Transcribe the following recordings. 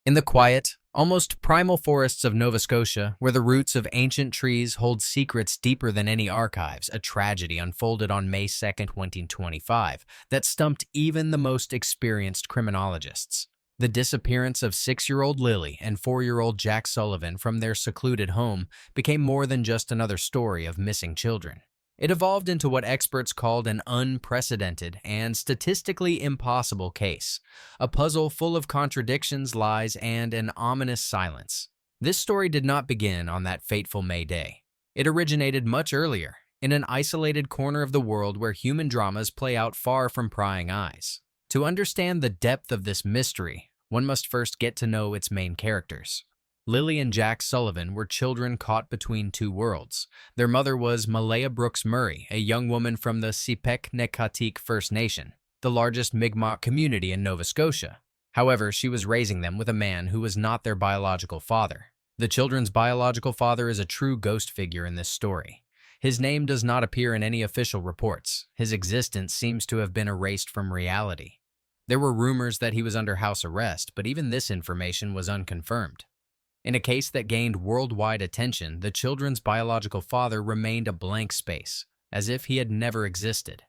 In the quiet, almost primal forests of Nova Scotia, where the roots of ancient trees hold secrets deeper than any archives, a tragedy unfolded on May 2nd, 2025, that stumped even the most experienced criminologists. The disappearance of 6-year-old Lilly and 4-year-old Jack Sullivan from their secluded home became more than just another story of missing children. It evolved into what experts called an unprecedented and statistically impossible case, a puzzle full of contradictions, lies, and an ominous silence. This story did not begin on that fateful May day. It originated much earlier, in an isolated corner of the world where human dramas play out far from prying eyes. To understand the depth of this mystery, one must first get to know its main characters. Lilly and Jack Sullivan were children caught between two worlds. Their mother was Malaya Brooks Murray, a young woman from the Sipek-Nekatik First Nation, the largest Mi'kmaq community in Nova Scotia. However, she was raising them with a man who was not their biological father. The children's biological father is a true ghost figure in this story. His name does not appear in any official reports. His existence seems to have been erased from reality. There were rumors that he was under house arrest, but even this information was unconfirmed. In a case that gained worldwide attention, the children's biological father remained a blank space, as if he had never existed.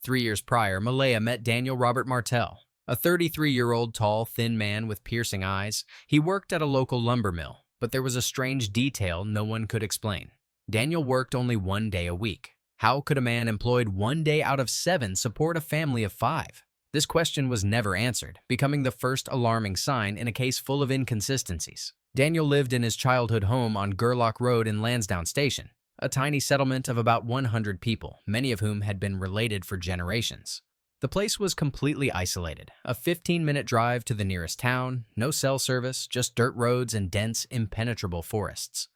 3 years prior, Malaya met Daniel Robert Martell, a 33-year-old tall, thin man with piercing eyes. He worked at a local lumber mill, but there was a strange detail no one could explain. Daniel worked only 1 day a week. How could a man employed 1 day out of 7 support a family of 5? This question was never answered, becoming the first alarming sign in a case full of inconsistencies. Daniel lived in his childhood home on Gerlach Road in Lansdowne Station, a tiny settlement of about 100 people, many of whom had been related for generations. The place was completely isolated, a 15-minute drive to the nearest town, no cell service, just dirt roads and dense, impenetrable forests.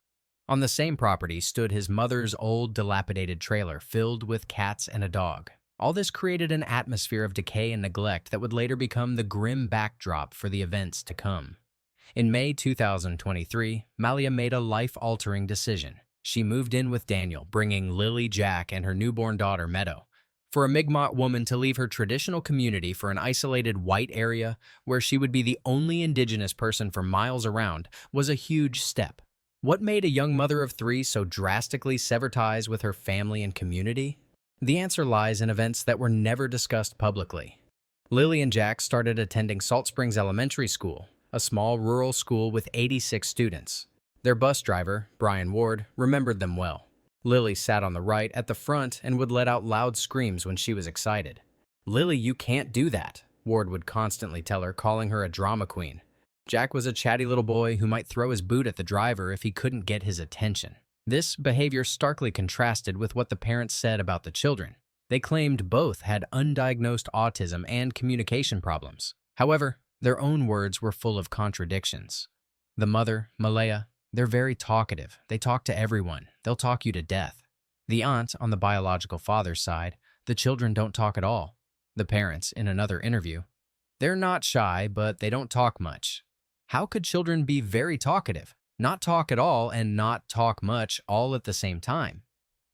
On the same property stood his mother's old, dilapidated trailer filled with cats and a dog. All this created an atmosphere of decay and neglect that would later become the grim backdrop for the events to come. In May 2023, Malia made a life-altering decision. She moved in with Daniel, bringing Lilly, Jack, and her newborn daughter, Meadow. For a Mi'kmaq woman to leave her traditional community for an isolated white area where she would be the only indigenous person for miles around was a huge step. What made a young mother of 3 so drastically sever ties with her family and community? The answer lies in events that were never discussed publicly. Lilly and Jack started attending Salt Springs Elementary School, a small rural school with 86 students. Their bus driver, Brian Ward, remembered them well. Lilly sat on the right at the front and would let out loud screams when she was excited. "Lilly, you can't do that," Ward would constantly tell her, calling her a drama queen. Jack was a chatty little boy who might throw his boot at the driver if he couldn't get his attention. This behavior starkly contrasted with what the parents said about the children. They claimed both had undiagnosed autism and communication problems. However, their own words were full of contradictions. The mother, Malaya, they're very talkative. They talk to everyone. They'll talk you to death. The aunt, on the biological father's side, the children don't talk at all. The parents, in another interview, they're not shy, but they don't talk much. How could children be very talkative, not talk at all, and not talk much all at the same time?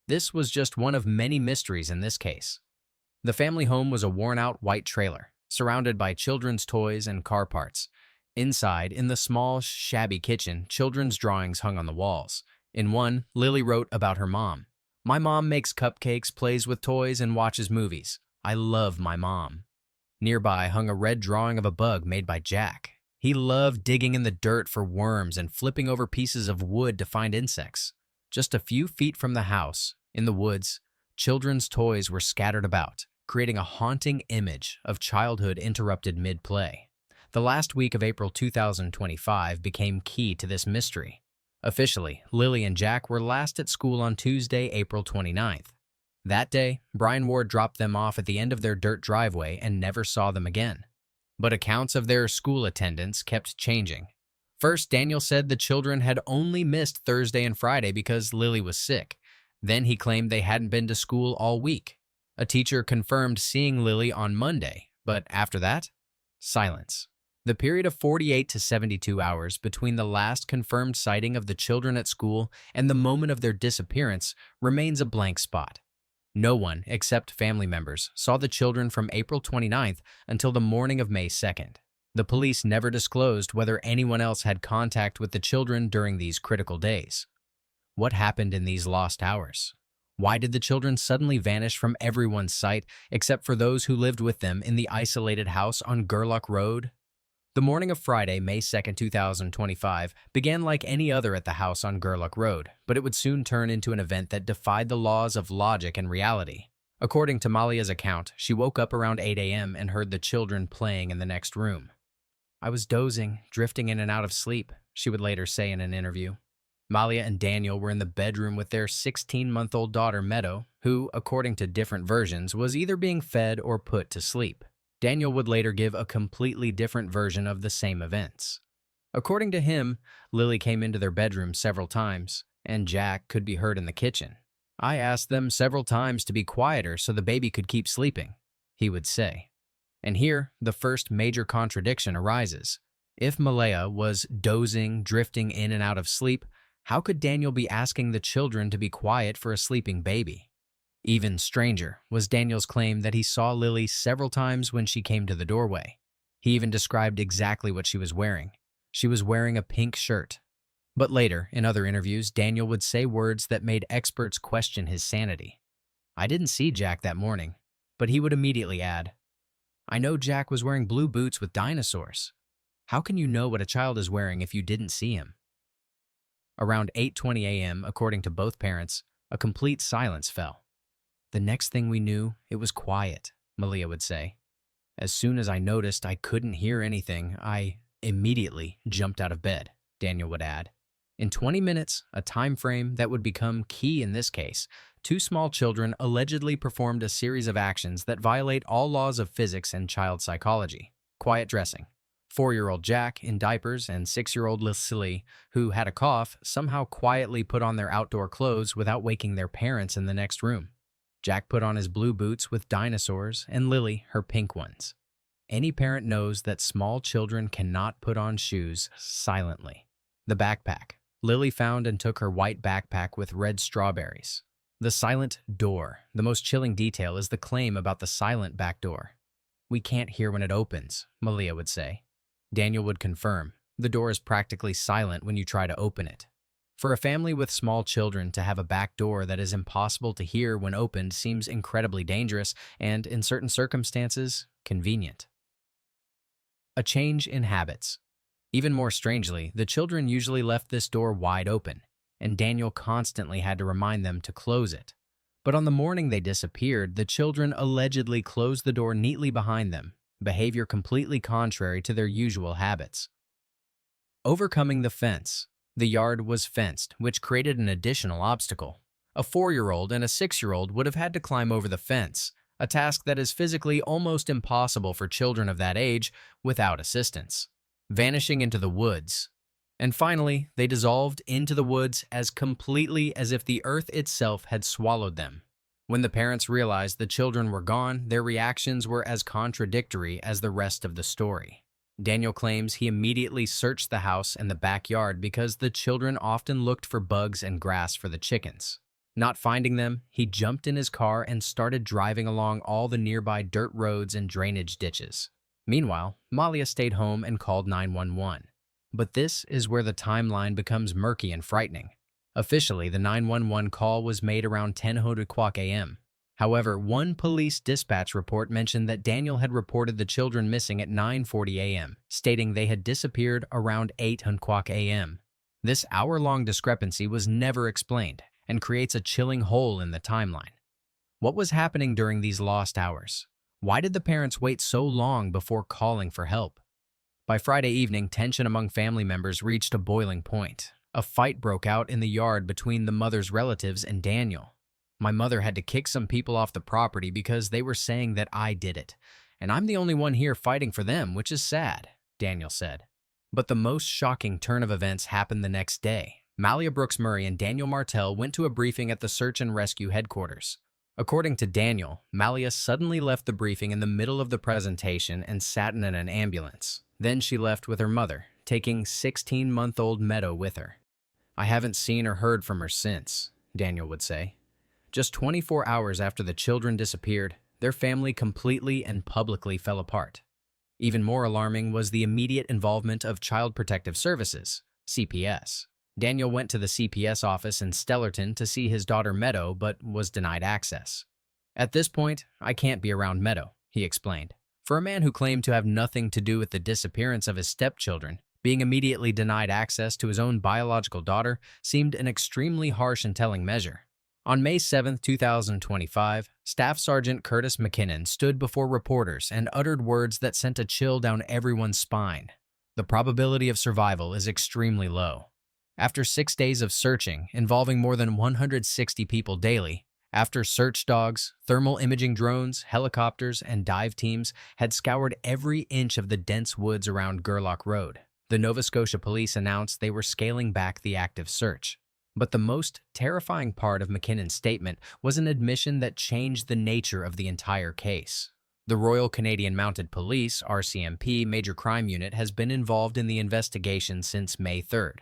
This was just one of many mysteries in this case. The family home was a worn-out white trailer, surrounded by children's toys and car parts. Inside, in the small, shabby kitchen, children's drawings hung on the walls. In one, Lilly wrote about her mom. "My mom makes cupcakes, plays with toys, and watches movies. I love my mom." Nearby hung a red drawing of a bug made by Jack. He loved digging in the dirt for worms and flipping over pieces of wood to find insects. Just a few feet from the house, in the woods, children's toys were scattered about, creating a haunting image of childhood interrupted mid-play. The last week of April 2025 became key to this mystery. Officially, Lilly and Jack were last at school on Tuesday, April 29th. That day, Brian Ward dropped them off at the end of their dirt driveway and never saw them again. But accounts of their school attendance kept changing. First, Daniel said the children had only missed Thursday and Friday because Lilly was sick. Then he claimed they hadn't been to school all week. A teacher confirmed seeing Lilly on Monday, but after that, silence. The period of 48 to 72 hours between the last confirmed sighting of the children at school and the moment of their disappearance remains a blank spot. No one, except family members, saw the children from April 29th until the morning of May 2nd. The police never disclosed whether anyone else had contact with the children during these critical days. What happened in these lost hours? Why did the children suddenly vanish from everyone's sight except for those who lived with them in the isolated house on Gerlach Road? The morning of Friday, May 2, 2025, began like any other at the house on Gerlach Road, but it would soon turn into an event that defied the laws of logic and reality. According to Malia's account, she woke up around 8 a.m. and heard the children playing in the next room. "I was dozing, drifting in and out of sleep," she would later say in an interview. Malia and Daniel were in the bedroom with their 16-month-old daughter, Meadow, who, according to different versions, was either being fed or put to sleep. Daniel would later give a completely different version of the same events. According to him, Lilly came into their bedroom several times, and Jack could be heard in the kitchen. "I asked them several times to be quieter so the baby could keep sleeping," he would say. And here, the first major contradiction arises. If Malaya was dozing, drifting in and out of sleep, how could Daniel be asking the children to be quiet for a sleeping baby? Even stranger was Daniel's claim that he saw Lilly several times when she came to the doorway. He even described exactly what she was wearing. She was wearing a pink shirt. But later, in other interviews, Daniel would say words that made experts question his sanity. "I didn't see Jack that morning," but he would immediately add, "I know Jack was wearing blue boots with dinosaurs." How can you know what a child is wearing if you didn't see him? Around 8:20 a.m., according to both parents, a complete silence fell. "The next thing we knew, it was quiet," Malia would say. "As soon as I noticed I couldn't hear anything, I immediately jumped out of bed," Daniel would add. In 20 minutes, a time frame that would become key in this case, two small children allegedly performed a series of actions that violate all laws of physics and child psychology. Quiet dressing. 4-year-old Jack, in diapers, and 6-year-old Lilly, who had a cough, somehow quietly put on their outdoor clothes without waking their parents in the next room. Jack put on his blue boots with dinosaurs, and Lilly her pink ones. Any parent knows that small children cannot put on shoes silently. The backpack. Lilly found and took her white backpack with red strawberries. The silent door. The most chilling detail is the claim about the silent back door. "We can't hear when it opens," Malia would say. Daniel would confirm, "The door is practically silent when you try to open it." For a family with small children to have a back door that is impossible to hear when opened seems incredibly dangerous and, in certain circumstances, convenient. A change in habits. Even more strangely, the children usually left this door wide open, and Daniel constantly had to remind them to close it. But on the morning they disappeared, the children allegedly closed the door neatly behind them, behavior completely contrary to their usual habits. Overcoming the fence. The yard was fenced, which created an additional obstacle. A 4-year-old and a 6-year-old would have had to climb over the fence, a task that is physically almost impossible for children of that age without assistance. Vanishing into the woods. And finally, they dissolved into the woods as completely as if the earth itself had swallowed them. When the parents realized the children were gone, their reactions were as contradictory as the rest of the story. Daniel claims he immediately searched the house and the backyard because the children often looked for bugs and grass for the chickens. Not finding them, he jumped in his car and started driving along all the nearby dirt roads and drainage ditches. Meanwhile, Malia stayed home and called 911. But this is where the timeline becomes murky and frightening. Officially, the 911 call was made around 10:00 a.m. However, one police dispatch report mentioned that Daniel had reported the children missing at 9:40 a.m., stating they had disappeared around 8:00 a.m. This hour-long discrepancy was never explained and creates a chilling hole in the timeline. What was happening during these lost hours? Why did the parents wait so long before calling for help? By Friday evening, tension among family members reached a boiling point. A fight broke out in the yard between the mother's relatives and Daniel. "My mother had to kick some people off the property because they were saying that I did it, and I'm the only one here fighting for them, which is sad," Daniel said. But the most shocking turn of events happened the next day. Malia Brooks Murray and Daniel Martell went to a briefing at the search and rescue headquarters. According to Daniel, Malia suddenly left the briefing in the middle of the presentation and sat in an ambulance. Then she left with her mother, taking 16-month-old Meadow with her. "I haven't seen or heard from her since," Daniel would say. Just 24 hours after the children disappeared, their family completely and publicly fell apart. Even more alarming was the immediate involvement of Child Protective Services, CPS. Daniel went to the CPS office in Stellarton to see his daughter Meadow, but was denied access. "At this point, I can't be around Meadow," he explained. For a man who claimed to have nothing to do with the disappearance of his stepchildren, being immediately denied access to his own biological daughter seemed an extremely harsh and telling measure. On May 7, 2025, Staff Sergeant Curtis McKinnon stood before reporters and uttered words that sent a chill down everyone's spine. "The probability of survival is extremely low." After 6 days of searching, involving more than 160 people daily, after search dogs, thermal imaging drones, helicopters, and dive teams had scoured every inch of the dense woods around Gerlach Road, the Nova Scotia police announced they were scaling back the active search. But the most terrifying part of McKinnon's statement was an admission that changed the nature of the entire case. The Royal Canadian Mounted Police, RCMP, Major Crime Unit has been involved in the investigation since May 3rd.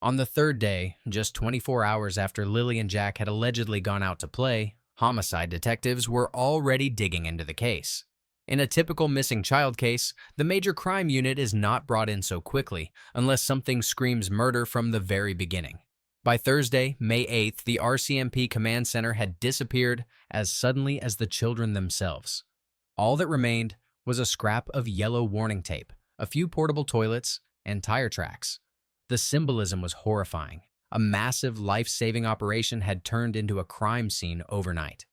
On the third day, just 24 hours after Lilly and Jack had allegedly gone out to play, homicide detectives were already digging into the case. In a typical missing child case, the Major Crime Unit is not brought in so quickly unless something screams murder from the very beginning. By Thursday, May 8th, the RCMP Command Center had disappeared as suddenly as the children themselves. All that remained was a scrap of yellow warning tape, a few portable toilets, and tire tracks. The symbolism was horrifying. A massive life-saving operation had turned into a crime scene overnight.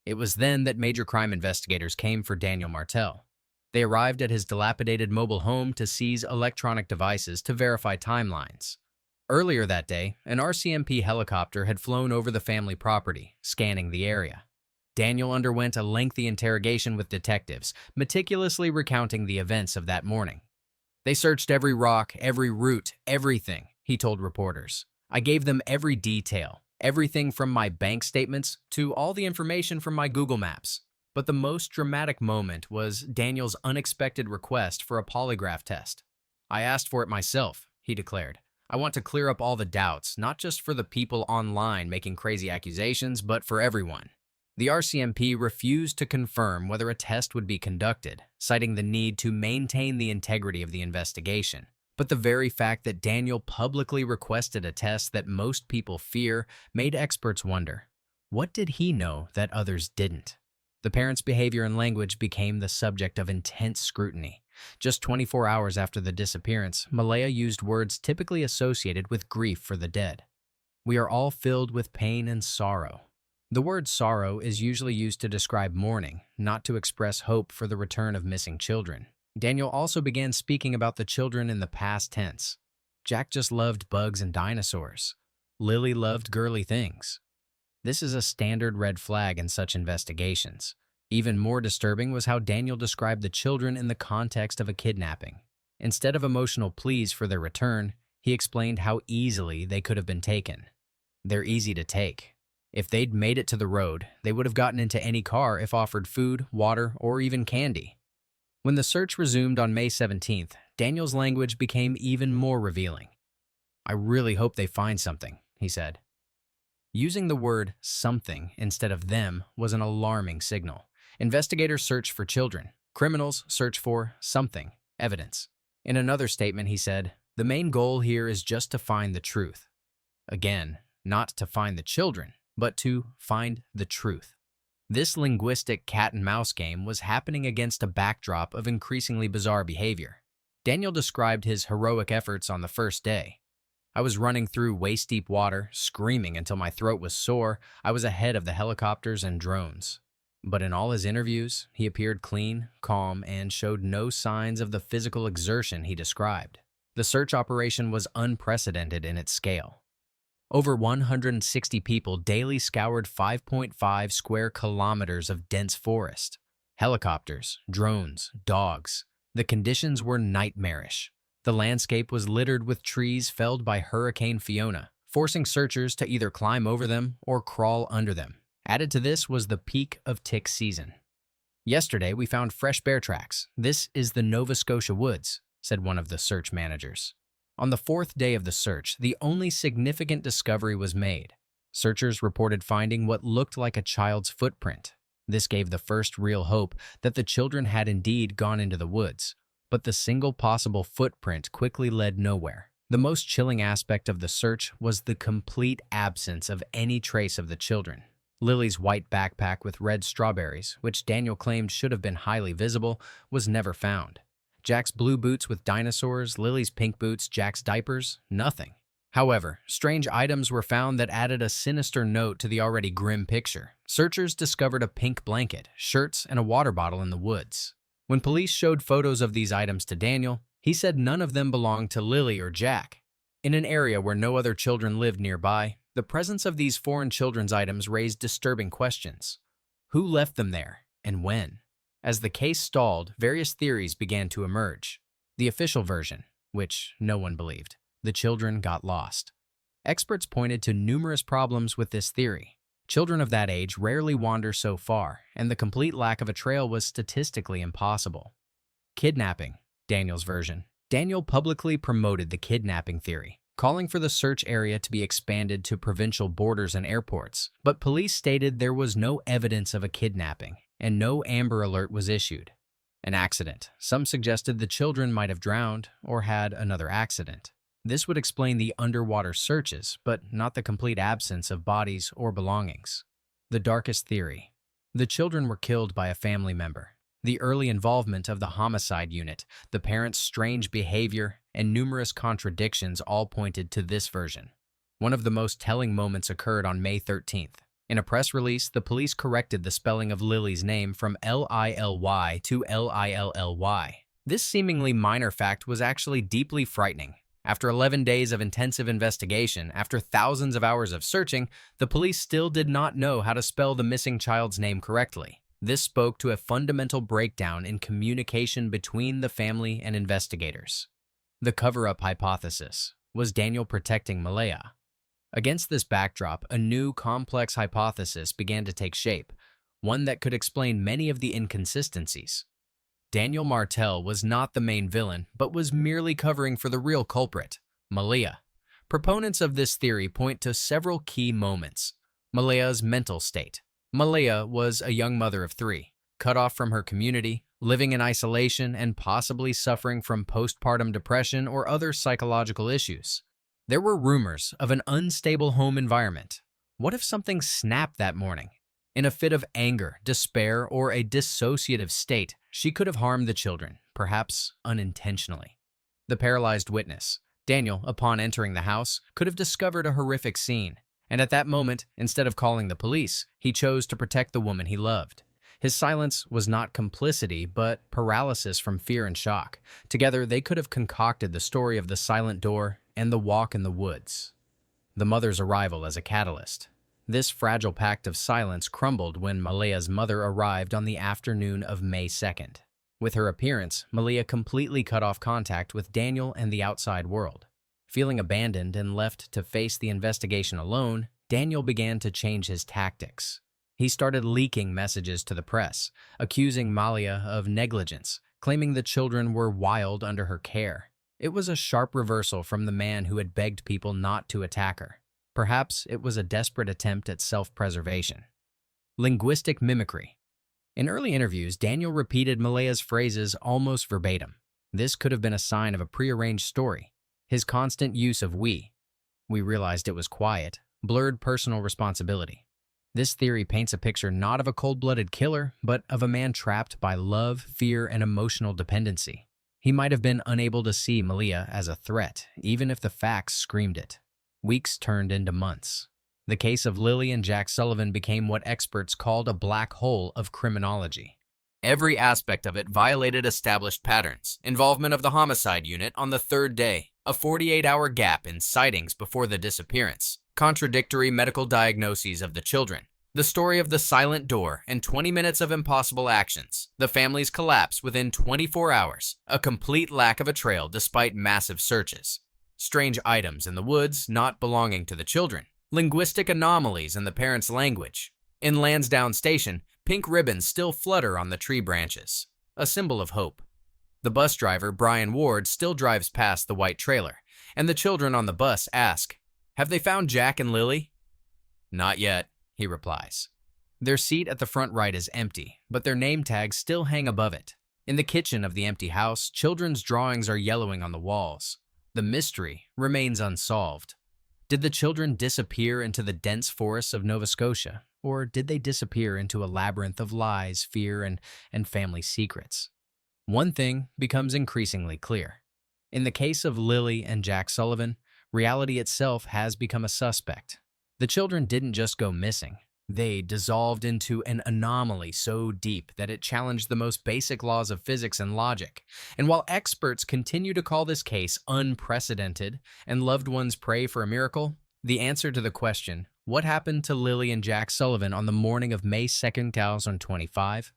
It was then that major crime investigators came for Daniel Martel. They arrived at his dilapidated mobile home to seize electronic devices to verify timelines. Earlier that day, an RCMP helicopter had flown over the family property, scanning the area. Daniel underwent a lengthy interrogation with detectives, meticulously recounting the events of that morning. "They searched every rock, every root, everything," he told reporters. "I gave them every detail, everything from my bank statements to all the information from my Google Maps." But the most dramatic moment was Daniel's unexpected request for a polygraph test. "I asked for it myself," he declared. "I want to clear up all the doubts, not just for the people online making crazy accusations, but for everyone." The RCMP refused to confirm whether a test would be conducted, citing the need to maintain the integrity of the investigation. But the very fact that Daniel publicly requested a test that most people fear made experts wonder, what did he know that others didn't? The parents' behavior and language became the subject of intense scrutiny. Just 24 hours after the disappearance, Malaya used words typically associated with grief for the dead. "We are all filled with pain and sorrow." The word sorrow is usually used to describe mourning, not to express hope for the return of missing children. Daniel also began speaking about the children in the past tense. Jack just loved bugs and dinosaurs. Lily loved girly things. This is a standard red flag in such investigations. Even more disturbing was how Daniel described the children in the context of a kidnapping. Instead of emotional pleas for their return, he explained how easily they could have been taken. "They're easy to take. If they'd made it to the road, they would have gotten into any car if offered food, water, or even candy." When the search resumed on May 17th, Daniel's language became even more revealing. "I really hope they find something," he said. Using the word something instead of them was an alarming signal. Investigators search for children. Criminals search for something, evidence. In another statement, he said, "The main goal here is just to find the truth." Again, not to find the children, but to find the truth. This linguistic cat-and-mouse game was happening against a backdrop of increasingly bizarre behavior. Daniel described his heroic efforts on the first day. "I was running through waist-deep water, screaming until my throat was sore. I was ahead of the helicopters and drones." But in all his interviews, he appeared clean, calm, and showed no signs of the physical exertion he described. The search operation was unprecedented in its scale. Over 160 people daily scoured 5.5 square kilometers of dense forest. Helicopters, drones, dogs. The conditions were nightmarish. The landscape was littered with trees felled by Hurricane Fiona, forcing searchers to either climb over them or crawl under them. Added to this was the peak of tick season. "Yesterday, we found fresh bear tracks. This is the Nova Scotia woods," said one of the search managers. On the fourth day of the search, the only significant discovery was made. Searchers reported finding what looked like a child's footprint. This gave the first real hope that the children had indeed gone into the woods, But the single possible footprint quickly led nowhere. The most chilling aspect of the search was the complete absence of any trace of the children. Lilly's white backpack with red strawberries, which Daniel claimed should have been highly visible, was never found. Jack's blue boots with dinosaurs, Lilly's pink boots, Jack's diapers, nothing. However, strange items were found that added a sinister note to the already grim picture. Searchers discovered a pink blanket, shirts, and a water bottle in the woods. When police showed photos of these items to Daniel, he said none of them belonged to Lilly or Jack. In an area where no other children lived nearby, the presence of these foreign children's items raised disturbing questions. Who left them there, and when? As the case stalled, various theories began to emerge. The official version, which no one believed, the children got lost. Experts pointed to numerous problems with this theory. Children of that age rarely wander so far, and the complete lack of a trail was statistically impossible. Kidnapping, Daniel's version. Daniel publicly promoted the kidnapping theory, calling for the search area to be expanded to provincial borders and airports, but police stated there was no evidence of a kidnapping, and no Amber Alert was issued. An accident. Some suggested the children might have drowned or had another accident. This would explain the underwater searches, but not the complete absence of bodies or belongings. The darkest theory. The children were killed by a family member. The early involvement of the homicide unit, the parents' strange behavior, and numerous contradictions all pointed to this version. One of the most telling moments occurred on May 13th. In a press release, the police corrected the spelling of Lilly's name from Lily to Lilly. This seemingly minor fact was actually deeply frightening. After 11 days of intensive investigation, after thousands of hours of searching, the police still did not know how to spell the missing child's name correctly. This spoke to a fundamental breakdown in communication between the family and investigators. The cover-up hypothesis. Was Daniel protecting Malaya? Against this backdrop, a new, complex hypothesis began to take shape, one that could explain many of the inconsistencies. Daniel Martel was not the main villain, but was merely covering for the real culprit, Malaya. Proponents of this theory point to several key moments. Malaya's mental state. Malaya was a young mother of 3, cut off from her community, living in isolation, and possibly suffering from postpartum depression or other psychological issues. There were rumors of an unstable home environment. What if something snapped that morning? In a fit of anger, despair, or a dissociative state, she could have harmed the children, perhaps unintentionally. The paralyzed witness. Daniel, upon entering the house, could have discovered a horrific scene, and at that moment, instead of calling the police, he chose to protect the woman he loved. His silence was not complicity, but paralysis from fear and shock. Together, they could have concocted the story of the silent door and the walk in the woods. The mother's arrival as a catalyst. This fragile pact of silence crumbled when Malaya's mother arrived on the afternoon of May 2nd. With her appearance, Malaya completely cut off contact with Daniel and the outside world. Feeling abandoned and left to face the investigation alone, Daniel began to change his tactics. He started leaking messages to the press, accusing Malaya of negligence, claiming the children were wild under her care. It was a sharp reversal from the man who had begged people not to attack her. Perhaps it was a desperate attempt at self-preservation. Linguistic mimicry. In early interviews, Daniel repeated Malaya's phrases almost verbatim. This could have been a sign of a prearranged story. His constant use of we realized it was quiet, blurred personal responsibility. This theory paints a picture not of a cold-blooded killer, but of a man trapped by love, fear, and emotional dependency. He might have been unable to see Malaya as a threat, even if the facts screamed it. Weeks turned into months. The case of Lilly and Jack Sullivan became what experts called a black hole of criminology. Every aspect of it violated established patterns. Involvement of the homicide unit on the 3rd day, a 48-hour gap in sightings before the disappearance, contradictory medical diagnoses of the children, the story of the silent door, and 20 minutes of impossible actions. The family's collapse within 24 hours, a complete lack of a trail despite massive searches. Strange items in the woods not belonging to the children. Linguistic anomalies in the parents' language. In Lansdowne Station, pink ribbons still flutter on the tree branches, a symbol of hope. The bus driver, Brian Ward, still drives past the white trailer, and the children on the bus ask, "Have they found Jack and Lilly?" "Not yet," he replies. Their seat at the front right is empty, but their name tags still hang above it. In the kitchen of the empty house, children's drawings are yellowing on the walls. The mystery remains unsolved. Did the children disappear into the dense forests of Nova Scotia, or did they disappear into a labyrinth of lies, fear, and family secrets? One thing becomes increasingly clear. In the case of Lilly and Jack Sullivan, reality itself has become a suspect. The children didn't just go missing. They dissolved into an anomaly so deep that it challenged the most basic laws of physics and logic. And while experts continue to call this case unprecedented and loved ones pray for a miracle, the answer to the question, what happened to Lilly and Jack Sullivan on the morning of May 2nd, 2025,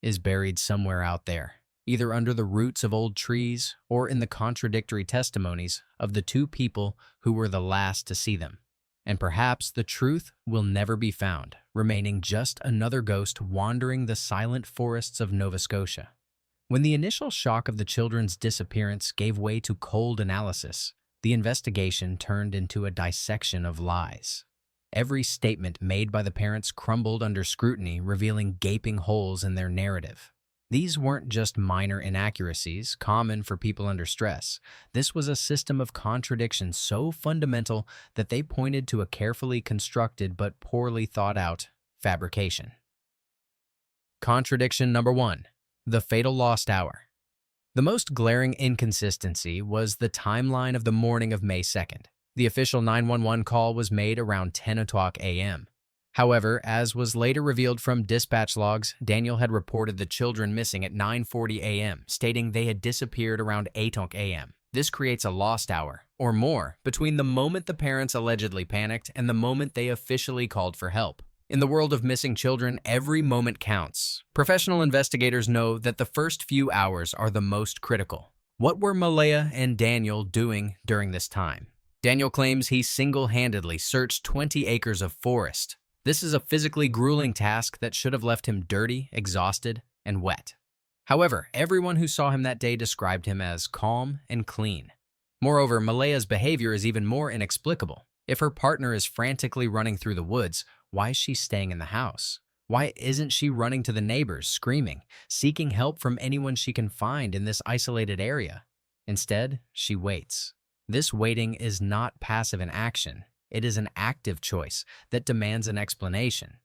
is buried somewhere out there, either under the roots of old trees or in the contradictory testimonies of the two people who were the last to see them. And perhaps the truth will never be found, remaining just another ghost wandering the silent forests of Nova Scotia. When the initial shock of the children's disappearance gave way to cold analysis, the investigation turned into a dissection of lies. Every statement made by the parents crumbled under scrutiny, revealing gaping holes in their narrative. These weren't just minor inaccuracies, common for people under stress. This was a system of contradictions so fundamental that they pointed to a carefully constructed but poorly thought out fabrication. Contradiction number 1. The fatal lost hour. The most glaring inconsistency was the timeline of the morning of May 2nd. The official 911 call was made around 10 o'clock a.m. However, as was later revealed from dispatch logs, Daniel had reported the children missing at 9:40 a.m., stating they had disappeared around 8 a.m. This creates a lost hour, or more, between the moment the parents allegedly panicked and the moment they officially called for help. In the world of missing children, every moment counts. Professional investigators know that the first few hours are the most critical. What were Malaya and Daniel doing during this time? Daniel claims he single-handedly searched 20 acres of forest. This is a physically grueling task that should have left him dirty, exhausted, and wet. However, everyone who saw him that day described him as calm and clean. Moreover, Malaya's behavior is even more inexplicable. If her partner is frantically running through the woods, why is she staying in the house? Why isn't she running to the neighbors, screaming, seeking help from anyone she can find in this isolated area? Instead, she waits. This waiting is not passive in action. It is an active choice that demands an explanation.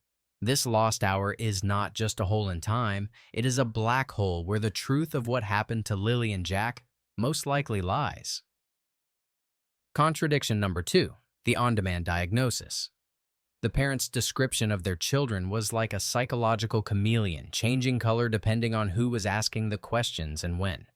This lost hour is not just a hole in time, it is a black hole where the truth of what happened to Lilly and Jack most likely lies. Contradiction number 2, the on-demand diagnosis. The parents' description of their children was like a psychological chameleon, changing color depending on who was asking the questions and when.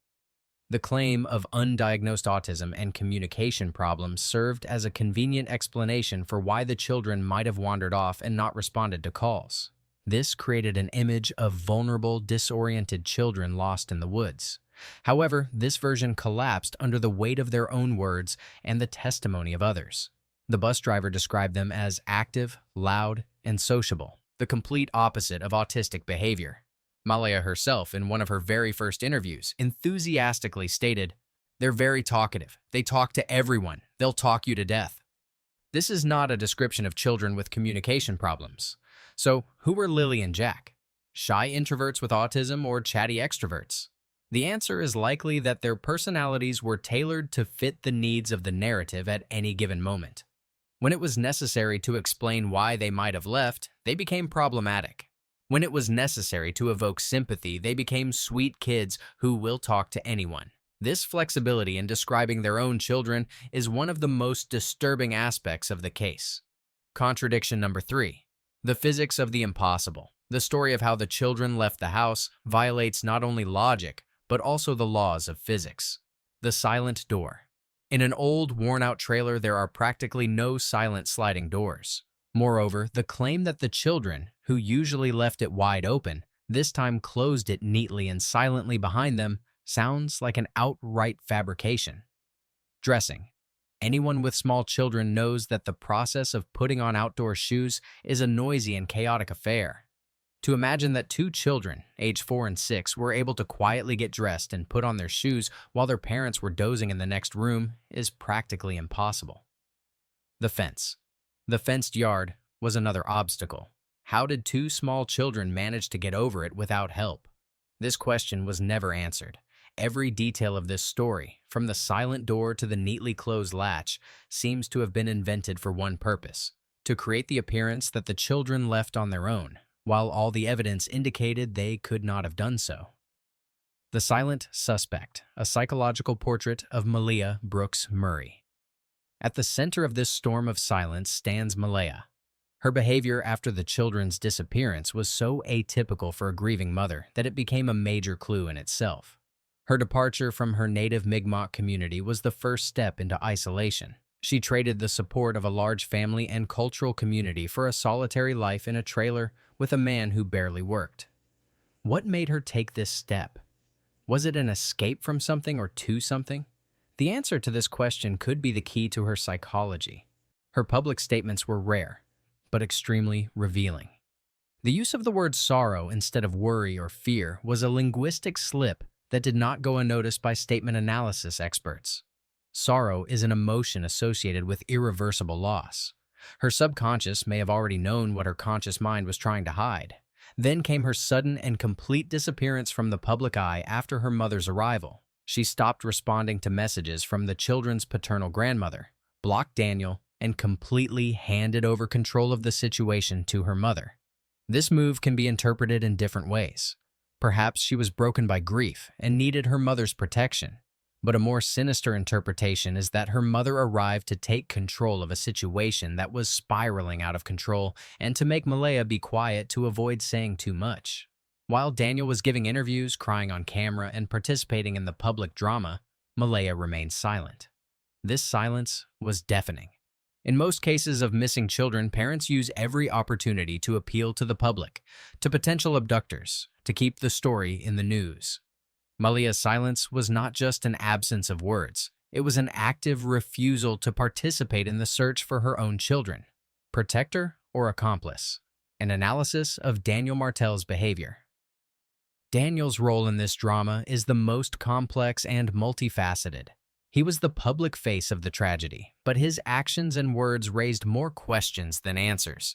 The claim of undiagnosed autism and communication problems served as a convenient explanation for why the children might have wandered off and not responded to calls. This created an image of vulnerable, disoriented children lost in the woods. However, this version collapsed under the weight of their own words and the testimony of others. The bus driver described them as active, loud, and sociable, the complete opposite of autistic behavior. Malaya herself, in one of her very first interviews, enthusiastically stated, "They're very talkative. They talk to everyone. They'll talk you to death." This is not a description of children with communication problems. So, who were Lilly and Jack? Shy introverts with autism or chatty extroverts? The answer is likely that their personalities were tailored to fit the needs of the narrative at any given moment. When it was necessary to explain why they might have left, they became problematic. When it was necessary to evoke sympathy, they became sweet kids who will talk to anyone. This flexibility in describing their own children is one of the most disturbing aspects of the case. Contradiction number 3. The physics of the impossible. The story of how the children left the house violates not only logic, but also the laws of physics. The silent door. In an old, worn-out trailer, there are practically no silent sliding doors. Moreover, the claim that the children, who usually left it wide open, this time closed it neatly and silently behind them, sounds like an outright fabrication. Dressing. Anyone with small children knows that the process of putting on outdoor shoes is a noisy and chaotic affair. To imagine that two children, age 4 and 6, were able to quietly get dressed and put on their shoes while their parents were dozing in the next room is practically impossible. The fence. The fenced yard was another obstacle. How did two small children manage to get over it without help? This question was never answered. Every detail of this story, from the silent door to the neatly closed latch, seems to have been invented for one purpose: to create the appearance that the children left on their own, while all the evidence indicated they could not have done so. The Silent Suspect, a psychological portrait of Malia Brooks Murray. At the center of this storm of silence stands Malia. Her behavior after the children's disappearance was so atypical for a grieving mother that it became a major clue in itself. Her departure from her native Mi'kmaq community was the first step into isolation. She traded the support of a large family and cultural community for a solitary life in a trailer with a man who barely worked. What made her take this step? Was it an escape from something or to something? The answer to this question could be the key to her psychology. Her public statements were rare, but extremely revealing. The use of the word sorrow instead of worry or fear was a linguistic slip that did not go unnoticed by statement analysis experts. Sorrow is an emotion associated with irreversible loss. Her subconscious may have already known what her conscious mind was trying to hide. Then came her sudden and complete disappearance from the public eye after her mother's arrival. She stopped responding to messages from the children's paternal grandmother, blocked Daniel, and completely handed over control of the situation to her mother. This move can be interpreted in different ways. Perhaps she was broken by grief and needed her mother's protection. But a more sinister interpretation is that her mother arrived to take control of a situation that was spiraling out of control and to make Malia be quiet to avoid saying too much. While Daniel was giving interviews, crying on camera, and participating in the public drama, Malia remained silent. This silence was deafening. In most cases of missing children, parents use every opportunity to appeal to the public, to potential abductors, to keep the story in the news. Malia's silence was not just an absence of words. It was an active refusal to participate in the search for her own children. Protector or accomplice? An analysis of Daniel Martel's behavior. Daniel's role in this drama is the most complex and multifaceted. He was the public face of the tragedy, but his actions and words raised more questions than answers.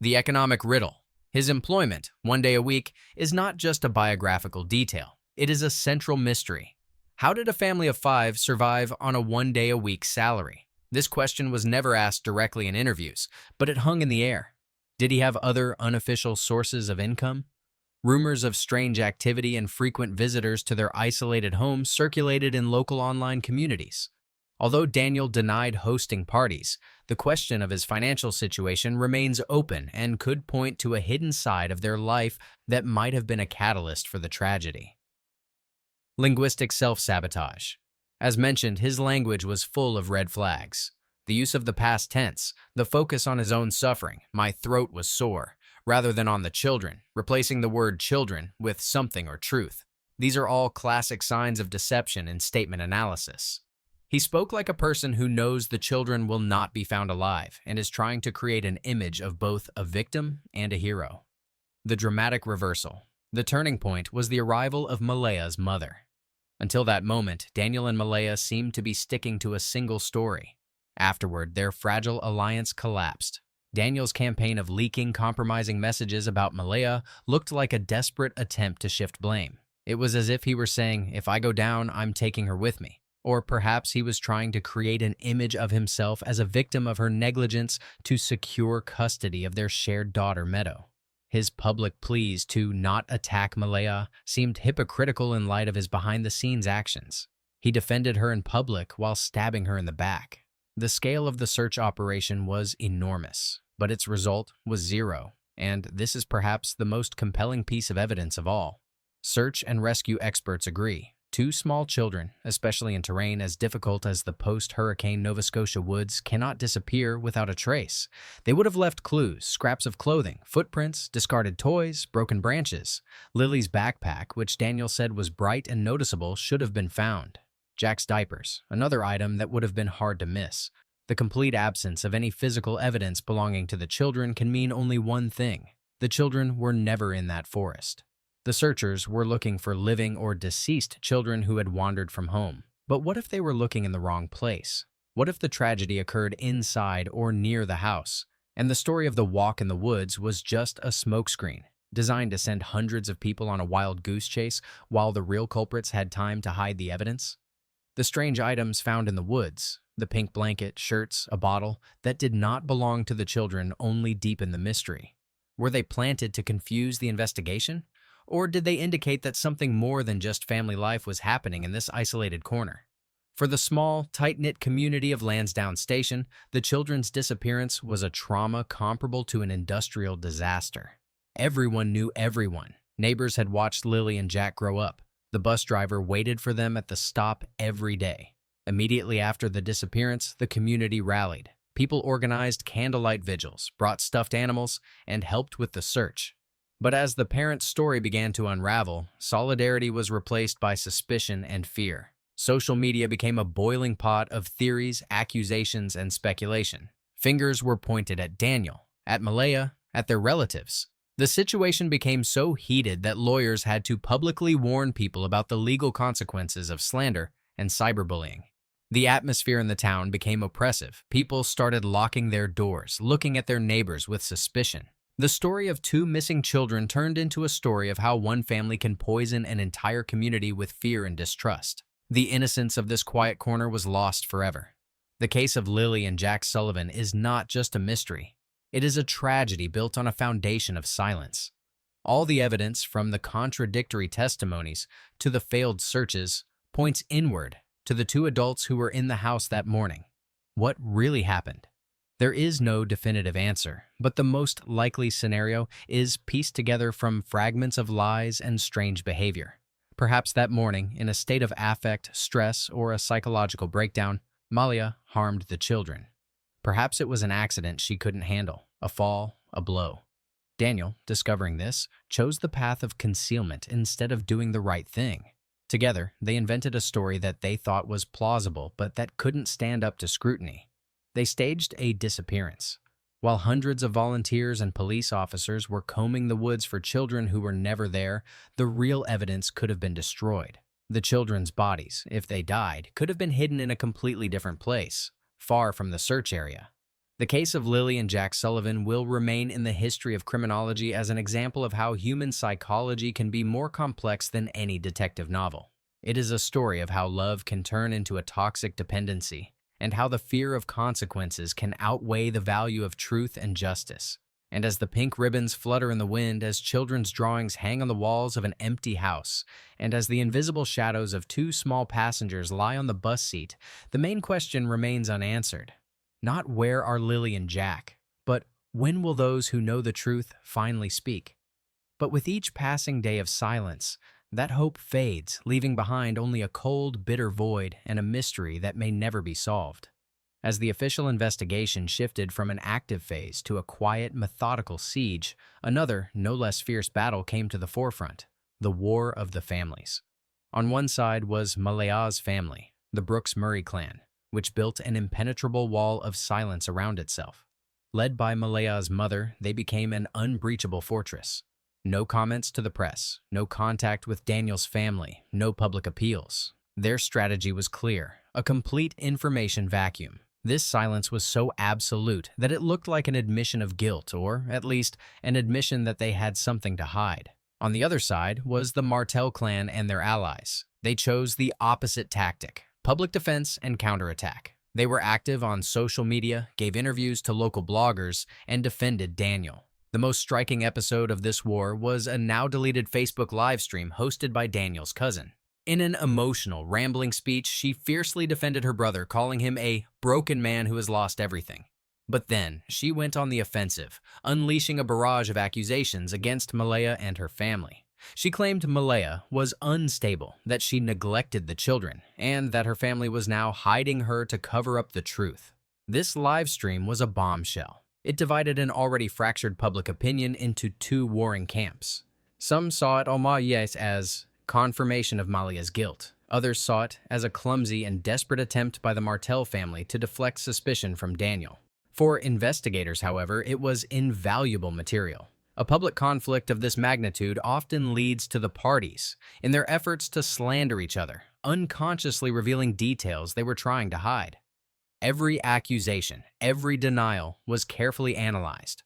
The economic riddle. His employment, 1 day a week, is not just a biographical detail. It is a central mystery. How did a family of 5 survive on a 1 day a week salary? This question was never asked directly in interviews, but it hung in the air. Did he have other unofficial sources of income? Rumors of strange activity and frequent visitors to their isolated homes circulated in local online communities. Although Daniel denied hosting parties, the question of his financial situation remains open and could point to a hidden side of their life that might have been a catalyst for the tragedy. Linguistic self-sabotage. As mentioned, his language was full of red flags. The use of the past tense, the focus on his own suffering, "my throat was sore," rather than on the children, replacing the word children with something or truth. These are all classic signs of deception in statement analysis. He spoke like a person who knows the children will not be found alive and is trying to create an image of both a victim and a hero. The dramatic reversal. The turning point was the arrival of Malia's mother. Until that moment, Daniel and Malia seemed to be sticking to a single story. Afterward, their fragile alliance collapsed. Daniel's campaign of leaking, compromising messages about Malia looked like a desperate attempt to shift blame. It was as if he were saying, "If I go down, I'm taking her with me." Or perhaps he was trying to create an image of himself as a victim of her negligence to secure custody of their shared daughter, Meadow. His public pleas to not attack Malia seemed hypocritical in light of his behind-the-scenes actions. He defended her in public while stabbing her in the back. The scale of the search operation was enormous, but its result was zero, and this is perhaps the most compelling piece of evidence of all. Search and rescue experts agree. 2 small children, especially in terrain as difficult as the post-Hurricane Nova Scotia woods, cannot disappear without a trace. They would have left clues, scraps of clothing, footprints, discarded toys, broken branches. Lilly's backpack, which Daniel said was bright and noticeable, should have been found. Jack's diapers, another item that would have been hard to miss. The complete absence of any physical evidence belonging to the children can mean only one thing: the children were never in that forest. The searchers were looking for living or deceased children who had wandered from home. But what if they were looking in the wrong place? What if the tragedy occurred inside or near the house, and the story of the walk in the woods was just a smokescreen? designed to send hundreds of people on a wild goose chase while the real culprits had time to hide the evidence? The strange items found in the woods, the pink blanket, shirts, a bottle, that did not belong to the children only deepen the mystery. Were they planted to confuse the investigation? Or did they indicate that something more than just family life was happening in this isolated corner? For the small, tight-knit community of Lansdowne Station, the children's disappearance was a trauma comparable to an industrial disaster. Everyone knew everyone. Neighbors had watched Lily and Jack grow up. The bus driver waited for them at the stop every day. Immediately after the disappearance, the community rallied. People organized candlelight vigils, brought stuffed animals, and helped with the search. But as the parents' story began to unravel, solidarity was replaced by suspicion and fear. Social media became a boiling pot of theories, accusations, and speculation. Fingers were pointed at Daniel, at Malaya, at their relatives. The situation became so heated that lawyers had to publicly warn people about the legal consequences of slander and cyberbullying. The atmosphere in the town became oppressive. People started locking their doors, looking at their neighbors with suspicion. The story of two missing children turned into a story of how one family can poison an entire community with fear and distrust. The innocence of this quiet corner was lost forever. The case of Lilly and Jack Sullivan is not just a mystery. It is a tragedy built on a foundation of silence. All the evidence, from the contradictory testimonies to the failed searches, points inward to the two adults who were in the house that morning. What really happened? There is no definitive answer, but the most likely scenario is pieced together from fragments of lies and strange behavior. Perhaps that morning, in a state of affect, stress, or a psychological breakdown, Malia harmed the children. Perhaps it was an accident she couldn't handle, a fall, a blow. Daniel, discovering this, chose the path of concealment instead of doing the right thing. Together, they invented a story that they thought was plausible but that couldn't stand up to scrutiny. They staged a disappearance. While hundreds of volunteers and police officers were combing the woods for children who were never there, the real evidence could have been destroyed. The children's bodies, if they died, could have been hidden in a completely different place, far from the search area. The case of Lily and Jack Sullivan will remain in the history of criminology as an example of how human psychology can be more complex than any detective novel. It is a story of how love can turn into a toxic dependency, and how the fear of consequences can outweigh the value of truth and justice. And as the pink ribbons flutter in the wind, as children's drawings hang on the walls of an empty house, and as the invisible shadows of two small passengers lie on the bus seat, the main question remains unanswered. Not where are Lily and Jack, but when will those who know the truth finally speak? But with each passing day of silence, that hope fades, leaving behind only a cold, bitter void and a mystery that may never be solved. As the official investigation shifted from an active phase to a quiet, methodical siege, another, no less fierce battle came to the forefront: the War of the Families. On one side was Malaya's family, the Brooks-Murray clan, which built an impenetrable wall of silence around itself. Led by Malaya's mother, they became an unbreachable fortress. No comments to the press, no contact with Daniel's family, no public appeals. Their strategy was clear: a complete information vacuum. This silence was so absolute that it looked like an admission of guilt, or, at least, an admission that they had something to hide. On the other side was the Martel clan and their allies. They chose the opposite tactic: public defense and counterattack. They were active on social media, gave interviews to local bloggers, and defended Daniel. The most striking episode of this war was a now-deleted Facebook livestream hosted by Daniel's cousin. In an emotional, rambling speech, she fiercely defended her brother, calling him a broken man who has lost everything. But then, she went on the offensive, unleashing a barrage of accusations against Malaya and her family. She claimed Malaya was unstable, that she neglected the children, and that her family was now hiding her to cover up the truth. This livestream was a bombshell. It divided an already fractured public opinion into two warring camps. Some saw it as confirmation of Malia's guilt. Others saw it as a clumsy and desperate attempt by the Martel family to deflect suspicion from Daniel. For investigators, however, it was invaluable material. A public conflict of this magnitude often leads to the parties in their efforts to slander each other, unconsciously revealing details they were trying to hide. Every accusation, every denial was carefully analyzed.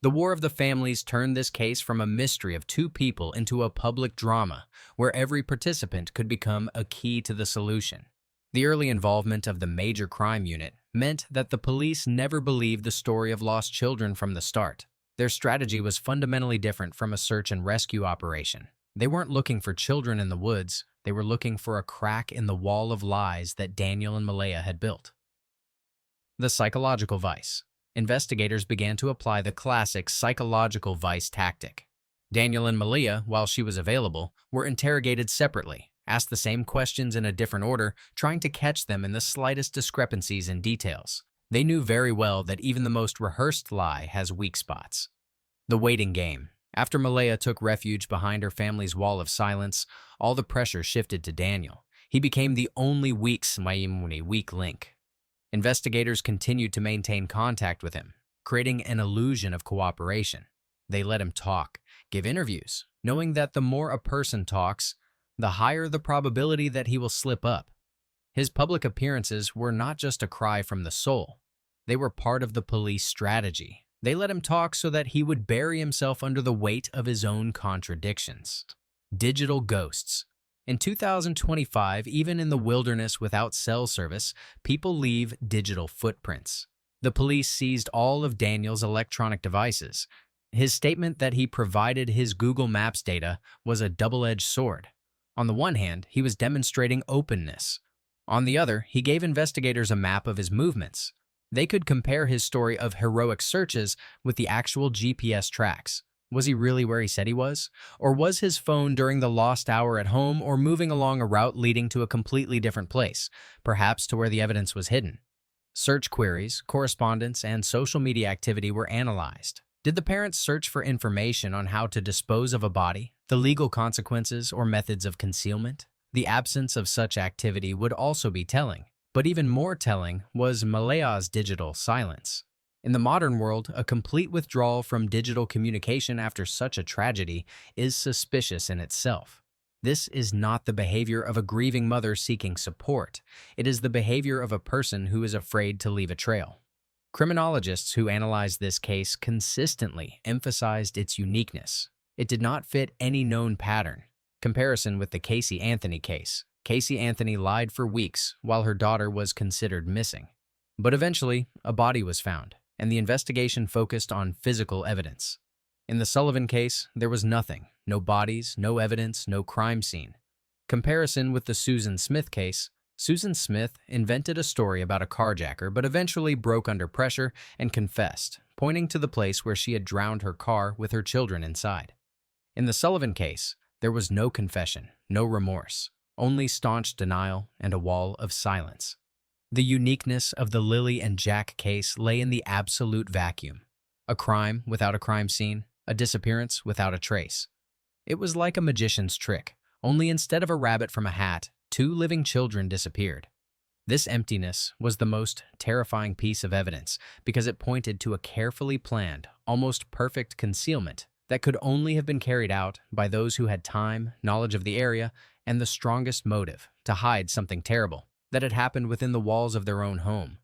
The War of the Families turned this case from a mystery of two people into a public drama where every participant could become a key to the solution. The early involvement of the Major Crime Unit meant that the police never believed the story of lost children from the start. Their strategy was fundamentally different from a search and rescue operation. They weren't looking for children in the woods, they were looking for a crack in the wall of lies that Daniel and Malaya had built. The psychological vice. Investigators began to apply the classic psychological vice tactic. Daniel and Malaya, while she was available, were interrogated separately, asked the same questions in a different order, trying to catch them in the slightest discrepancies in details. They knew very well that even the most rehearsed lie has weak spots. The waiting game. After Malaya took refuge behind her family's wall of silence, all the pressure shifted to Daniel. He became the only weak link. Investigators continued to maintain contact with him, creating an illusion of cooperation. They let him talk, give interviews, knowing that the more a person talks, the higher the probability that he will slip up. His public appearances were not just a cry from the soul. They were part of the police strategy. They let him talk so that he would bury himself under the weight of his own contradictions. Digital ghosts. In 2025, even in the wilderness without cell service, people leave digital footprints. The police seized all of Daniel's electronic devices. His statement that he provided his Google Maps data was a double-edged sword. On the one hand, he was demonstrating openness. On the other, he gave investigators a map of his movements. They could compare his story of heroic searches with the actual GPS tracks. Was he really where he said he was? Or was his phone during the lost hour at home or moving along a route leading to a completely different place, perhaps to where the evidence was hidden? Search queries, correspondence, and social media activity were analyzed. Did the parents search for information on how to dispose of a body, the legal consequences, or methods of concealment? The absence of such activity would also be telling, but even more telling was Malaya's digital silence. In the modern world, a complete withdrawal from digital communication after such a tragedy is suspicious in itself. This is not the behavior of a grieving mother seeking support. It is the behavior of a person who is afraid to leave a trail. Criminologists who analyzed this case consistently emphasized its uniqueness. It did not fit any known pattern. Comparison with the Casey Anthony case. Casey Anthony lied for weeks while her daughter was considered missing. But eventually, a body was found, and the investigation focused on physical evidence. In the Sullivan case, there was nothing. No bodies, no evidence, no crime scene. Comparison with the Susan Smith case. Susan Smith invented a story about a carjacker but eventually broke under pressure and confessed, pointing to the place where she had drowned her car with her children inside. In the Sullivan case, there was no confession, no remorse, only staunch denial and a wall of silence. The uniqueness of the Lilly and Jack case lay in the absolute vacuum. A crime without a crime scene, a disappearance without a trace. It was like a magician's trick, only instead of a rabbit from a hat, 2 living children disappeared. This emptiness was the most terrifying piece of evidence because it pointed to a carefully planned, almost perfect concealment that could only have been carried out by those who had time, knowledge of the area, and the strongest motive to hide something terrible that had happened within the walls of their own home.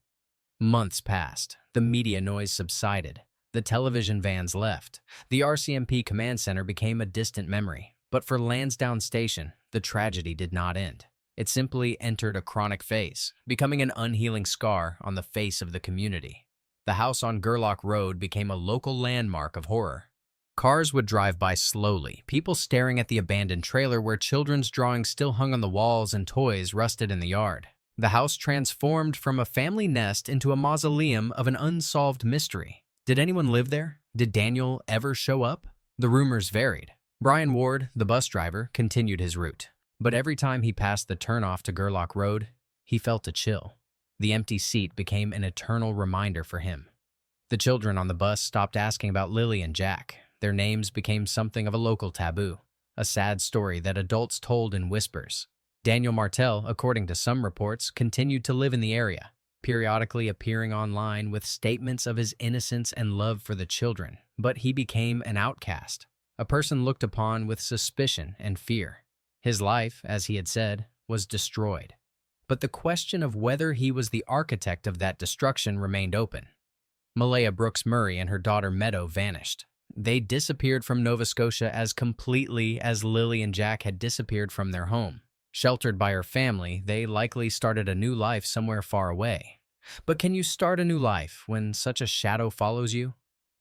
Months passed. The media noise subsided. The television vans left. The RCMP command center became a distant memory. But for Lansdowne Station, the tragedy did not end. It simply entered a chronic phase, becoming an unhealing scar on the face of the community. The house on Gerlach Road became a local landmark of horror. Cars would drive by slowly, people staring at the abandoned trailer where children's drawings still hung on the walls and toys rusted in the yard. The house transformed from a family nest into a mausoleum of an unsolved mystery. Did anyone live there? Did Daniel ever show up? The rumors varied. Brian Ward, the bus driver, continued his route. But every time he passed the turnoff to Gerlach Road, he felt a chill. The empty seat became an eternal reminder for him. The children on the bus stopped asking about Lilly and Jack. Their names became something of a local taboo, a sad story that adults told in whispers. Daniel Martell, according to some reports, continued to live in the area, periodically appearing online with statements of his innocence and love for the children. But he became an outcast, a person looked upon with suspicion and fear. His life, as he had said, was destroyed. But the question of whether he was the architect of that destruction remained open. Malaya Brooks Murray and her daughter Meadow vanished. They disappeared from Nova Scotia as completely as Lilly and Jack had disappeared from their home. Sheltered by her family, they likely started a new life somewhere far away. But can you start a new life when such a shadow follows you?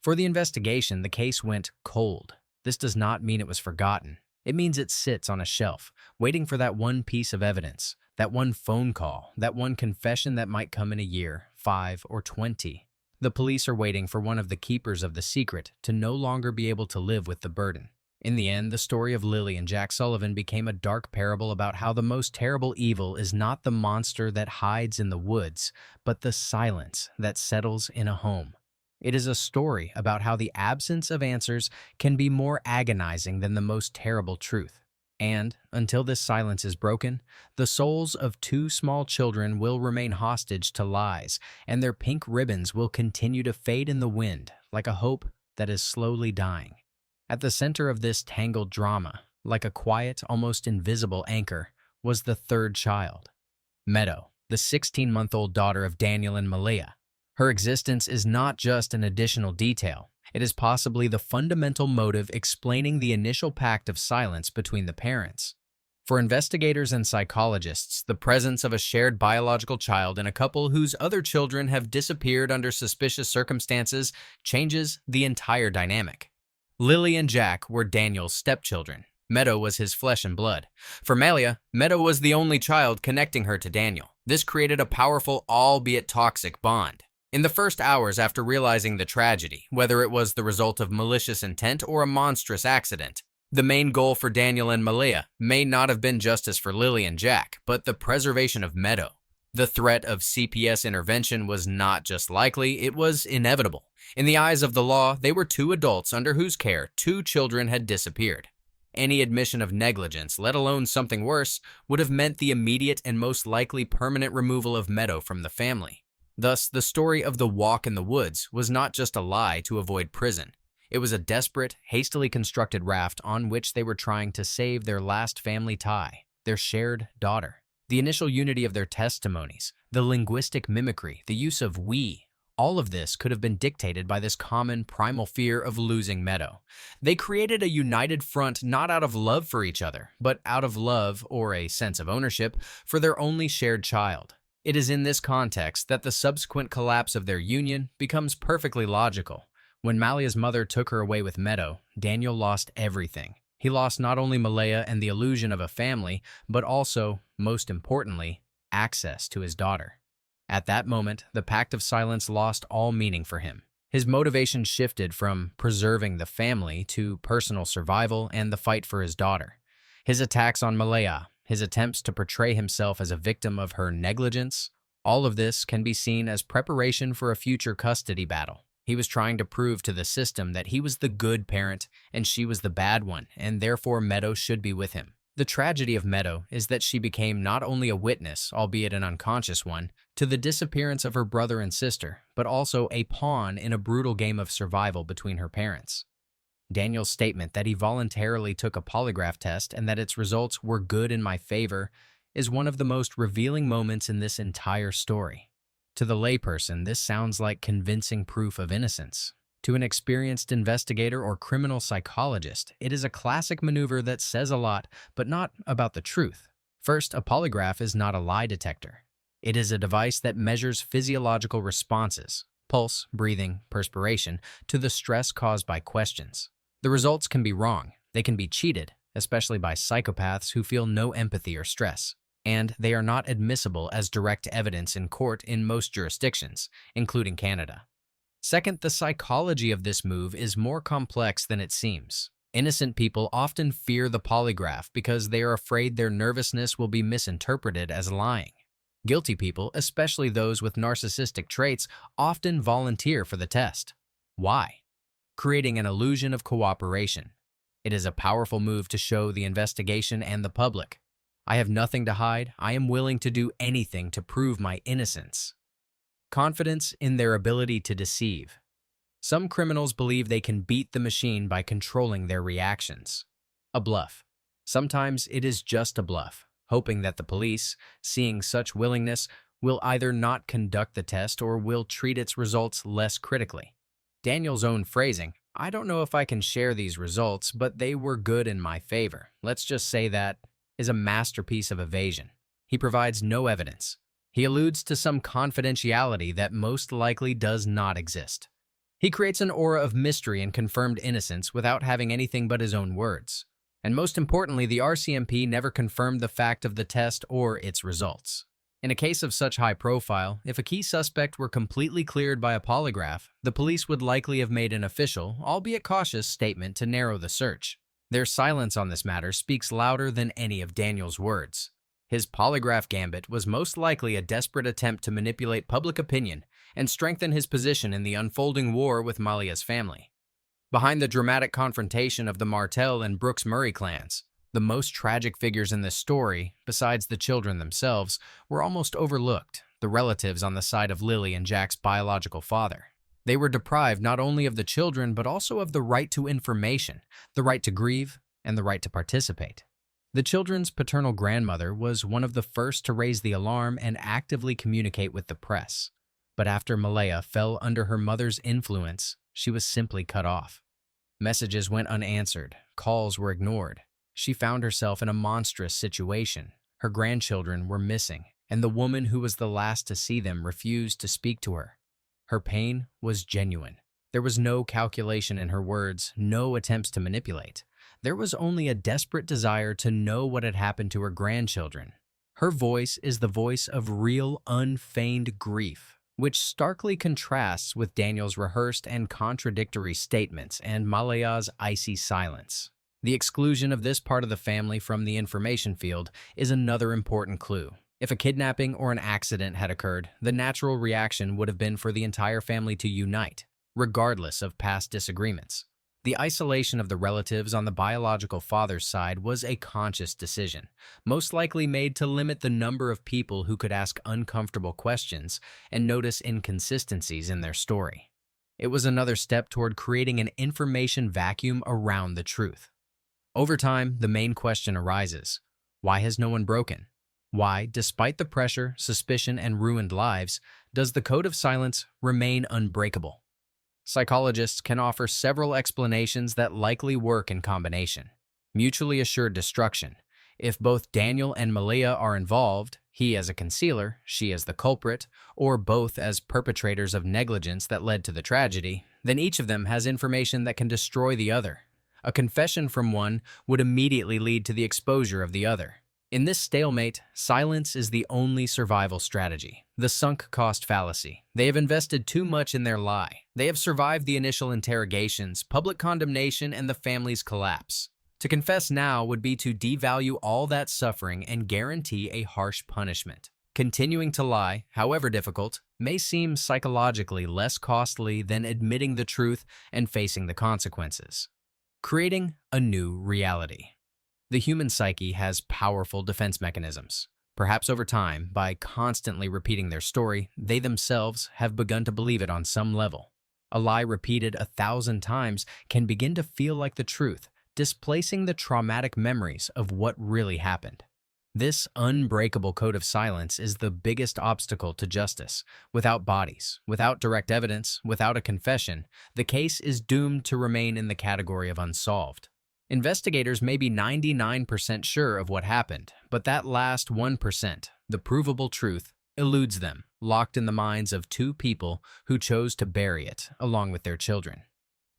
For the investigation, the case went cold. This does not mean it was forgotten. It means it sits on a shelf, waiting for that one piece of evidence, that one phone call, that one confession that might come in a year, 5 or 20. The police are waiting for one of the keepers of the secret to no longer be able to live with the burden. In the end, the story of Lilly and Jack Sullivan became a dark parable about how the most terrible evil is not the monster that hides in the woods, but the silence that settles in a home. It is a story about how the absence of answers can be more agonizing than the most terrible truth. And, until this silence is broken, the souls of 2 small children will remain hostage to lies, and their pink ribbons will continue to fade in the wind like a hope that is slowly dying. At the center of this tangled drama, like a quiet, almost invisible anchor, was the 3rd child, Meadow, the 16-month-old daughter of Daniel and Malaya. Her existence is not just an additional detail. It is possibly the fundamental motive explaining the initial pact of silence between the parents. For investigators and psychologists, the presence of a shared biological child in a couple whose other children have disappeared under suspicious circumstances changes the entire dynamic. Lilly and Jack were Daniel's stepchildren. Meadow was his flesh and blood. For Malaya, Meadow was the only child connecting her to Daniel. This created a powerful, albeit toxic, bond. In the first hours after realizing the tragedy, whether it was the result of malicious intent or a monstrous accident, the main goal for Daniel and Malaya may not have been justice for Lilly and Jack, but the preservation of Meadow. The threat of CPS intervention was not just likely, it was inevitable. In the eyes of the law, they were 2 adults under whose care 2 children had disappeared. Any admission of negligence, let alone something worse, would have meant the immediate and most likely permanent removal of Meadow from the family. Thus, the story of the walk in the woods was not just a lie to avoid prison. It was a desperate, hastily constructed raft on which they were trying to save their last family tie, their shared daughter. The initial unity of their testimonies, the linguistic mimicry, the use of we, all of this could have been dictated by this common primal fear of losing Meadow. They created a united front not out of love for each other, but out of love, or a sense of ownership, for their only shared child. It is in this context that the subsequent collapse of their union becomes perfectly logical. When Malaya's mother took her away with Meadow, Daniel lost everything. He lost not only Malaya and the illusion of a family, but also, most importantly, access to his daughter. At that moment, the pact of silence lost all meaning for him. His motivation shifted from preserving the family to personal survival and the fight for his daughter. His attacks on Malaya, his attempts to portray himself as a victim of her negligence, all of this can be seen as preparation for a future custody battle. He was trying to prove to the system that he was the good parent and she was the bad one, and therefore Meadow should be with him. The tragedy of Meadow is that she became not only a witness, albeit an unconscious one, to the disappearance of her brother and sister, but also a pawn in a brutal game of survival between her parents. Daniel's statement that he voluntarily took a polygraph test and that its results were good in my favor is one of the most revealing moments in this entire story. To the layperson, this sounds like convincing proof of innocence. To an experienced investigator or criminal psychologist, it is a classic maneuver that says a lot, but not about the truth. First, a polygraph is not a lie detector. It is a device that measures physiological responses, pulse, breathing, perspiration, to the stress caused by questions. The results can be wrong. They can be cheated, especially by psychopaths who feel no empathy or stress. And they are not admissible as direct evidence in court in most jurisdictions, including Canada. Second, the psychology of this move is more complex than it seems. Innocent people often fear the polygraph because they are afraid their nervousness will be misinterpreted as lying. Guilty people, especially those with narcissistic traits, often volunteer for the test. Why? Creating an illusion of cooperation. It is a powerful move to show the investigation and the public. I have nothing to hide. I am willing to do anything to prove my innocence. Confidence in their ability to deceive. Some criminals believe they can beat the machine by controlling their reactions. A bluff. Sometimes it is just a bluff, hoping that the police, seeing such willingness, will either not conduct the test or will treat its results less critically. Daniel's own phrasing, "I don't know if I can share these results, but they were good in my favor. Let's just say that," is a masterpiece of evasion. He provides no evidence. He alludes to some confidentiality that most likely does not exist. He creates an aura of mystery and confirmed innocence without having anything but his own words. And most importantly, the RCMP never confirmed the fact of the test or its results. In a case of such high profile, if a key suspect were completely cleared by a polygraph, the police would likely have made an official, albeit cautious, statement to narrow the search. Their silence on this matter speaks louder than any of Daniel's words. His polygraph gambit was most likely a desperate attempt to manipulate public opinion and strengthen his position in the unfolding war with Malia's family. Behind the dramatic confrontation of the Martel and Brooks Murray clans, the most tragic figures in this story, besides the children themselves, were almost overlooked, the relatives on the side of Lilly and Jack's biological father. They were deprived not only of the children but also of the right to information, the right to grieve, and the right to participate. The children's paternal grandmother was one of the first to raise the alarm and actively communicate with the press. But after Malaya fell under her mother's influence, she was simply cut off. Messages went unanswered, calls were ignored. She found herself in a monstrous situation. Her grandchildren were missing, and the woman who was the last to see them refused to speak to her. Her pain was genuine. There was no calculation in her words, no attempts to manipulate. There was only a desperate desire to know what had happened to her grandchildren. Her voice is the voice of real, unfeigned grief, which starkly contrasts with Daniel's rehearsed and contradictory statements and Malaya's icy silence. The exclusion of this part of the family from the information field is another important clue. If a kidnapping or an accident had occurred, the natural reaction would have been for the entire family to unite, regardless of past disagreements. The isolation of the relatives on the biological father's side was a conscious decision, most likely made to limit the number of people who could ask uncomfortable questions and notice inconsistencies in their story. It was another step toward creating an information vacuum around the truth. Over time, the main question arises: why has no one broken? Why, despite the pressure, suspicion, and ruined lives, does the code of silence remain unbreakable? Psychologists can offer several explanations that likely work in combination. Mutually assured destruction. If both Daniel and Malia are involved, he as a concealer, she as the culprit, or both as perpetrators of negligence that led to the tragedy, then each of them has information that can destroy the other. A confession from one would immediately lead to the exposure of the other. In this stalemate, silence is the only survival strategy. The sunk cost fallacy. They have invested too much in their lie. They have survived the initial interrogations, public condemnation, and the family's collapse. To confess now would be to devalue all that suffering and guarantee a harsh punishment. Continuing to lie, however difficult, may seem psychologically less costly than admitting the truth and facing the consequences. Creating a new reality. The human psyche has powerful defense mechanisms. Perhaps over time, by constantly repeating their story, they themselves have begun to believe it on some level. A lie repeated 1,000 times can begin to feel like the truth, displacing the traumatic memories of what really happened. This unbreakable code of silence is the biggest obstacle to justice. Without bodies, without direct evidence, without a confession, the case is doomed to remain in the category of unsolved. Investigators may be 99% sure of what happened, but that last 1%, the provable truth, eludes them, locked in the minds of two people who chose to bury it, along with their children.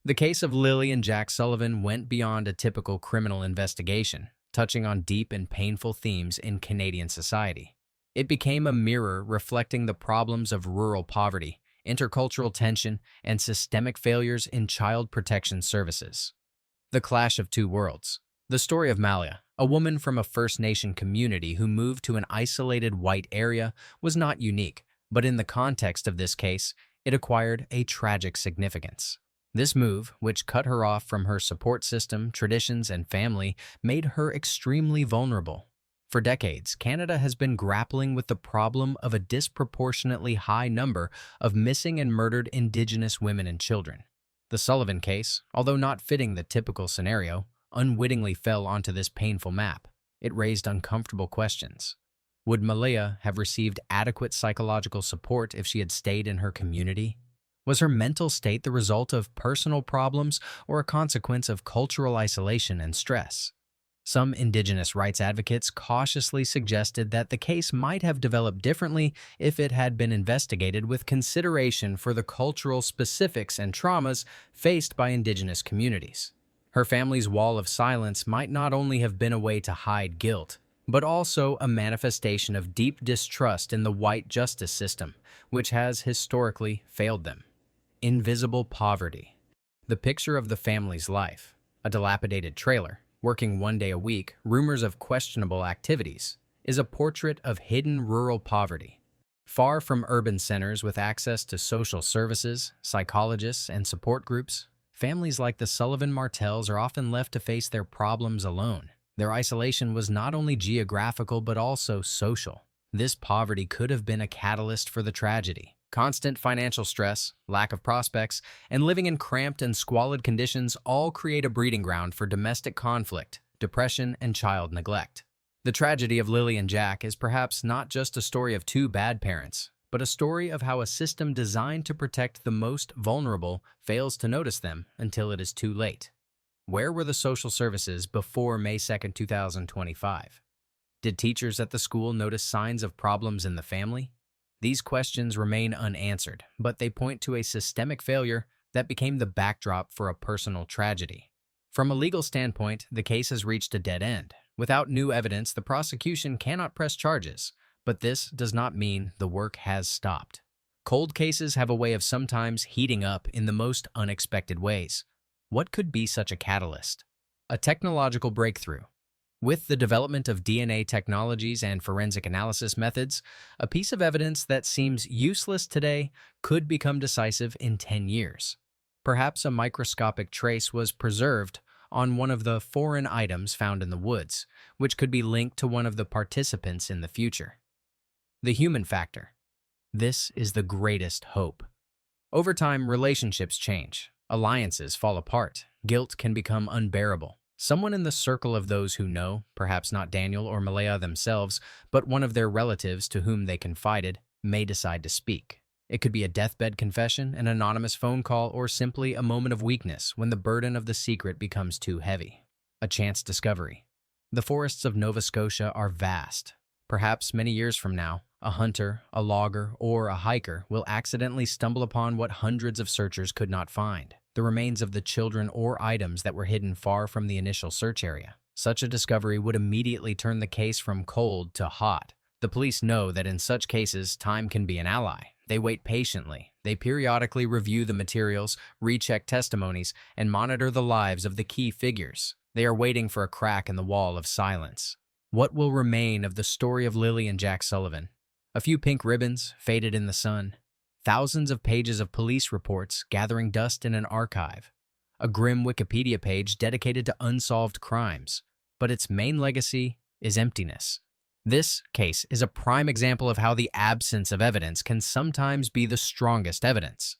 The case of Lilly and Jack Sullivan went beyond a typical criminal investigation, touching on deep and painful themes in Canadian society. It became a mirror reflecting the problems of rural poverty, intercultural tension, and systemic failures in child protection services. The Clash of Two Worlds. The story of Malia, a woman from a First Nation community who moved to an isolated white area, was not unique, but in the context of this case, it acquired a tragic significance. This move, which cut her off from her support system, traditions, and family, made her extremely vulnerable. For decades, Canada has been grappling with the problem of a disproportionately high number of missing and murdered Indigenous women and children. The Sullivan case, although not fitting the typical scenario, unwittingly fell onto this painful map. It raised uncomfortable questions. Would Malia have received adequate psychological support if she had stayed in her community? Was her mental state the result of personal problems or a consequence of cultural isolation and stress? Some indigenous rights advocates cautiously suggested that the case might have developed differently if it had been investigated with consideration for the cultural specifics and traumas faced by indigenous communities. Her family's wall of silence might not only have been a way to hide guilt, but also a manifestation of deep distrust in the white justice system, which has historically failed them. Invisible poverty. The picture of the family's life: a dilapidated trailer, working one day a week, rumors of questionable activities, is a portrait of hidden rural poverty. Far from urban centers with access to social services, psychologists, and support groups, families like the Sullivan Martells are often left to face their problems alone. Their isolation was not only geographical but also social. This poverty could have been a catalyst for the tragedy. Constant financial stress, lack of prospects, and living in cramped and squalid conditions all create a breeding ground for domestic conflict, depression, and child neglect. The tragedy of Lilly and Jack is perhaps not just a story of two bad parents, but a story of how a system designed to protect the most vulnerable fails to notice them until it is too late. Where were the social services before May 2, 2025? Did teachers at the school notice signs of problems in the family? These questions remain unanswered, but they point to a systemic failure that became the backdrop for a personal tragedy. From a legal standpoint, the case has reached a dead end. Without new evidence, the prosecution cannot press charges, but this does not mean the work has stopped. Cold cases have a way of sometimes heating up in the most unexpected ways. What could be such a catalyst? A technological breakthrough. With the development of DNA technologies and forensic analysis methods, a piece of evidence that seems useless today could become decisive in 10 years. Perhaps a microscopic trace was preserved on one of the foreign items found in the woods, which could be linked to one of the participants in the future. The human factor. This is the greatest hope. Over time, relationships change. Alliances fall apart. Guilt can become unbearable. Someone in the circle of those who know, perhaps not Daniel or Malaya themselves, but one of their relatives to whom they confided, may decide to speak. It could be a deathbed confession, an anonymous phone call, or simply a moment of weakness when the burden of the secret becomes too heavy. A chance discovery. The forests of Nova Scotia are vast. Perhaps many years from now, a hunter, a logger, or a hiker will accidentally stumble upon what hundreds of searchers could not find: the remains of the children or items that were hidden far from the initial search area. Such a discovery would immediately turn the case from cold to hot. The police know that in such cases, time can be an ally. They wait patiently. They periodically review the materials, recheck testimonies, and monitor the lives of the key figures. They are waiting for a crack in the wall of silence. What will remain of the story of Lilly and Jack Sullivan? A few pink ribbons faded in the sun. Thousands of pages of police reports gathering dust in an archive. A grim Wikipedia page dedicated to unsolved crimes. But its main legacy is emptiness. This case is a prime example of how the absence of evidence can sometimes be the strongest evidence.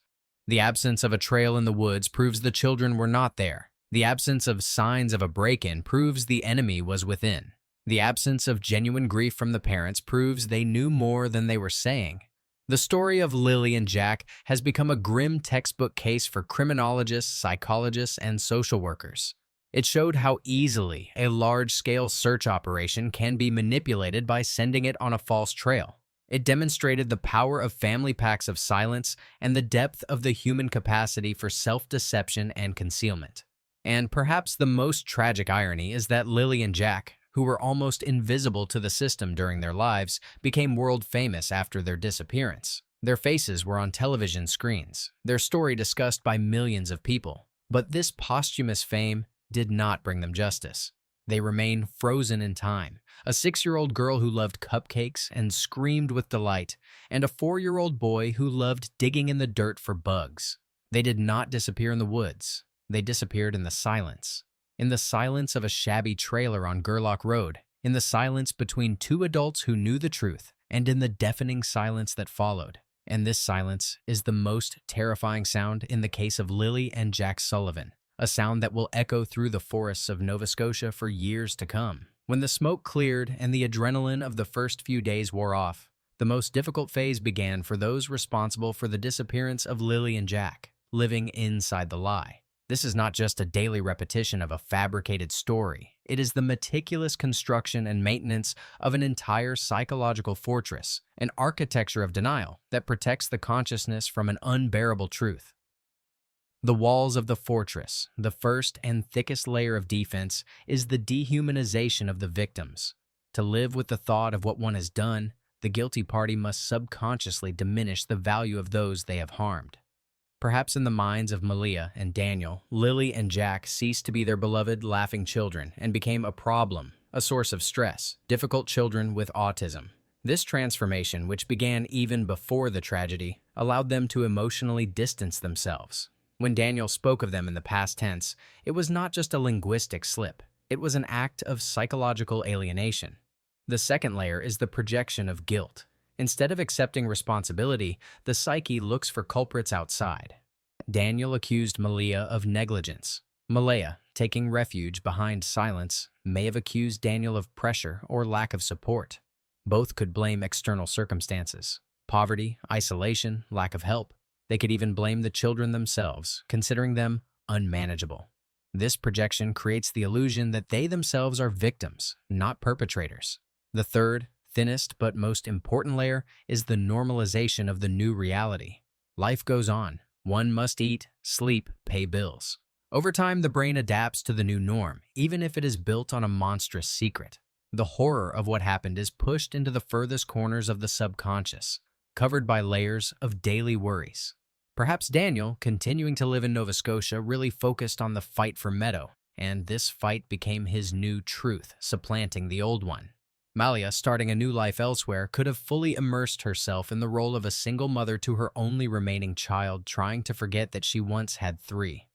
The absence of a trail in the woods proves the children were not there. The absence of signs of a break-in proves the enemy was within. The absence of genuine grief from the parents proves they knew more than they were saying. The story of Lilly and Jack has become a grim textbook case for criminologists, psychologists, and social workers. It showed how easily a large-scale search operation can be manipulated by sending it on a false trail. It demonstrated the power of family pacts of silence and the depth of the human capacity for self-deception and concealment. And perhaps the most tragic irony is that Lilly and Jack, who were almost invisible to the system during their lives, became world famous after their disappearance. Their faces were on television screens, their story discussed by millions of people. But this posthumous fame did not bring them justice. They remain frozen in time. A 6-year-old girl who loved cupcakes and screamed with delight, and a 4-year-old boy who loved digging in the dirt for bugs. They did not disappear in the woods. They disappeared in the silence. In the silence of a shabby trailer on Gerlach Road, in the silence between two adults who knew the truth, and in the deafening silence that followed. And this silence is the most terrifying sound in the case of Lilly and Jack Sullivan, a sound that will echo through the forests of Nova Scotia for years to come. When the smoke cleared and the adrenaline of the first few days wore off, the most difficult phase began for those responsible for the disappearance of Lilly and Jack, living inside the lie. This is not just a daily repetition of a fabricated story. It is the meticulous construction and maintenance of an entire psychological fortress, an architecture of denial that protects the consciousness from an unbearable truth. The walls of the fortress, the first and thickest layer of defense, is the dehumanization of the victims. To live with the thought of what one has done, the guilty party must subconsciously diminish the value of those they have harmed. Perhaps in the minds of Malia and Daniel, Lilly and Jack ceased to be their beloved, laughing children and became a problem, a source of stress, difficult children with autism. This transformation, which began even before the tragedy, allowed them to emotionally distance themselves. When Daniel spoke of them in the past tense, it was not just a linguistic slip. It was an act of psychological alienation. The second layer is the projection of guilt. Instead of accepting responsibility, the psyche looks for culprits outside. Daniel accused Malia of negligence. Malia, taking refuge behind silence, may have accused Daniel of pressure or lack of support. Both could blame external circumstances: poverty, isolation, lack of help. They could even blame the children themselves, considering them unmanageable. This projection creates the illusion that they themselves are victims, not perpetrators. The third, thinnest but most important layer is the normalization of the new reality. Life goes on. One must eat, sleep, pay bills. Over time, the brain adapts to the new norm, even if it is built on a monstrous secret. The horror of what happened is pushed into the furthest corners of the subconscious, covered by layers of daily worries. Perhaps Daniel, continuing to live in Nova Scotia, really focused on the fight for Meadow, and this fight became his new truth, supplanting the old one. Malia, starting a new life elsewhere, could have fully immersed herself in the role of a single mother to her only remaining child, trying to forget that she once had three.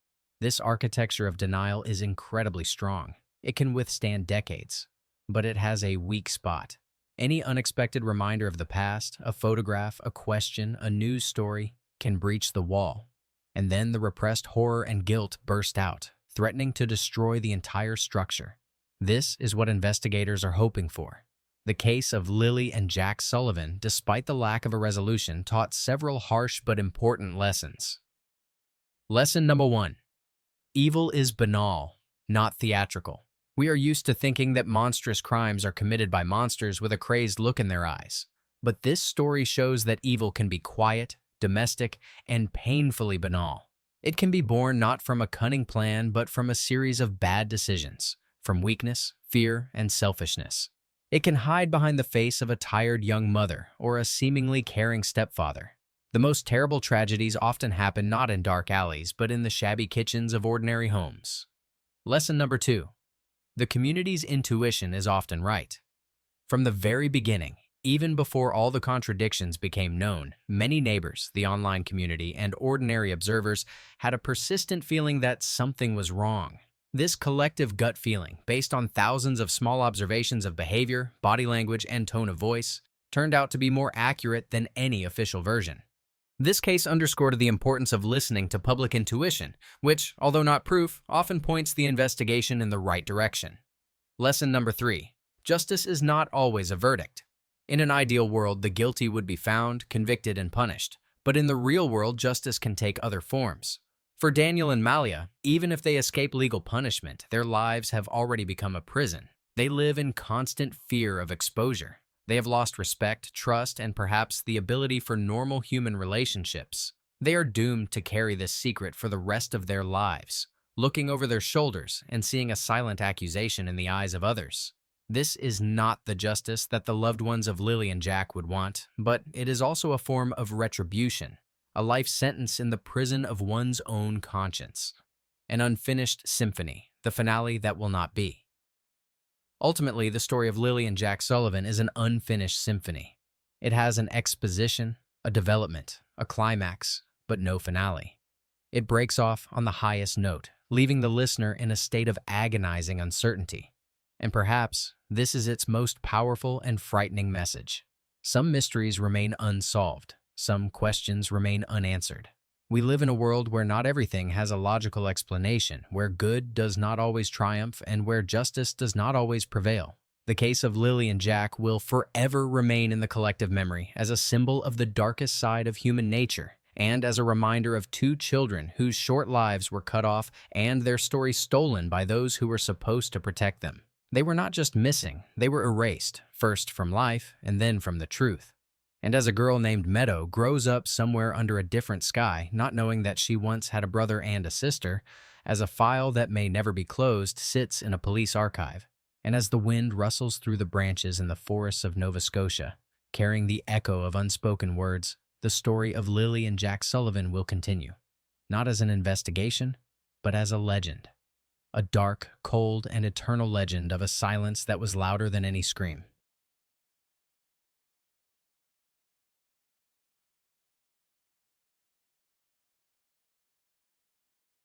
This architecture of denial is incredibly strong. It can withstand decades, but it has a weak spot. Any unexpected reminder of the past, a photograph, a question, a news story, can breach the wall. And then the repressed horror and guilt burst out, threatening to destroy the entire structure. This is what investigators are hoping for. The case of Lilly and Jack Sullivan, despite the lack of a resolution, taught several harsh but important lessons. Lesson number 1. Evil is banal, not theatrical. We are used to thinking that monstrous crimes are committed by monsters with a crazed look in their eyes. But this story shows that evil can be quiet, domestic, and painfully banal. It can be born not from a cunning plan, but from a series of bad decisions, from weakness, fear, and selfishness. It can hide behind the face of a tired young mother or a seemingly caring stepfather. The most terrible tragedies often happen not in dark alleys, but in the shabby kitchens of ordinary homes. Lesson number 2. The community's intuition is often right. From the very beginning, even before all the contradictions became known, many neighbors, the online community, and ordinary observers had a persistent feeling that something was wrong. This collective gut feeling, based on thousands of small observations of behavior, body language, and tone of voice, turned out to be more accurate than any official version. This case underscored the importance of listening to public intuition, which, although not proof, often points the investigation in the right direction. Lesson number 3. Justice is not always a verdict. In an ideal world, the guilty would be found, convicted, and punished. But in the real world, justice can take other forms. For Daniel and Malia, even if they escape legal punishment, their lives have already become a prison. They live in constant fear of exposure. They have lost respect, trust, and perhaps the ability for normal human relationships. They are doomed to carry this secret for the rest of their lives, looking over their shoulders and seeing a silent accusation in the eyes of others. This is not the justice that the loved ones of Lilly and Jack would want, but it is also a form of retribution, a life sentence in the prison of one's own conscience. An unfinished symphony, the finale that will not be. Ultimately, the story of Lilly and Jack Sullivan is an unfinished symphony. It has an exposition, a development, a climax, but no finale. It breaks off on the highest note, leaving the listener in a state of agonizing uncertainty. And perhaps this is its most powerful and frightening message. Some mysteries remain unsolved. Some questions remain unanswered. We live in a world where not everything has a logical explanation, where good does not always triumph, and where justice does not always prevail. The case of Lilly and Jack will forever remain in the collective memory as a symbol of the darkest side of human nature and as a reminder of two children whose short lives were cut off and their stories stolen by those who were supposed to protect them. They were not just missing, they were erased, first from life and then from the truth. And as a girl named Meadow grows up somewhere under a different sky, not knowing that she once had a brother and a sister, as a file that may never be closed sits in a police archive, and as the wind rustles through the branches in the forests of Nova Scotia, carrying the echo of unspoken words, the story of Lilly and Jack Sullivan will continue, not as an investigation, but as a legend. A dark, cold, and eternal legend of a silence that was louder than any scream.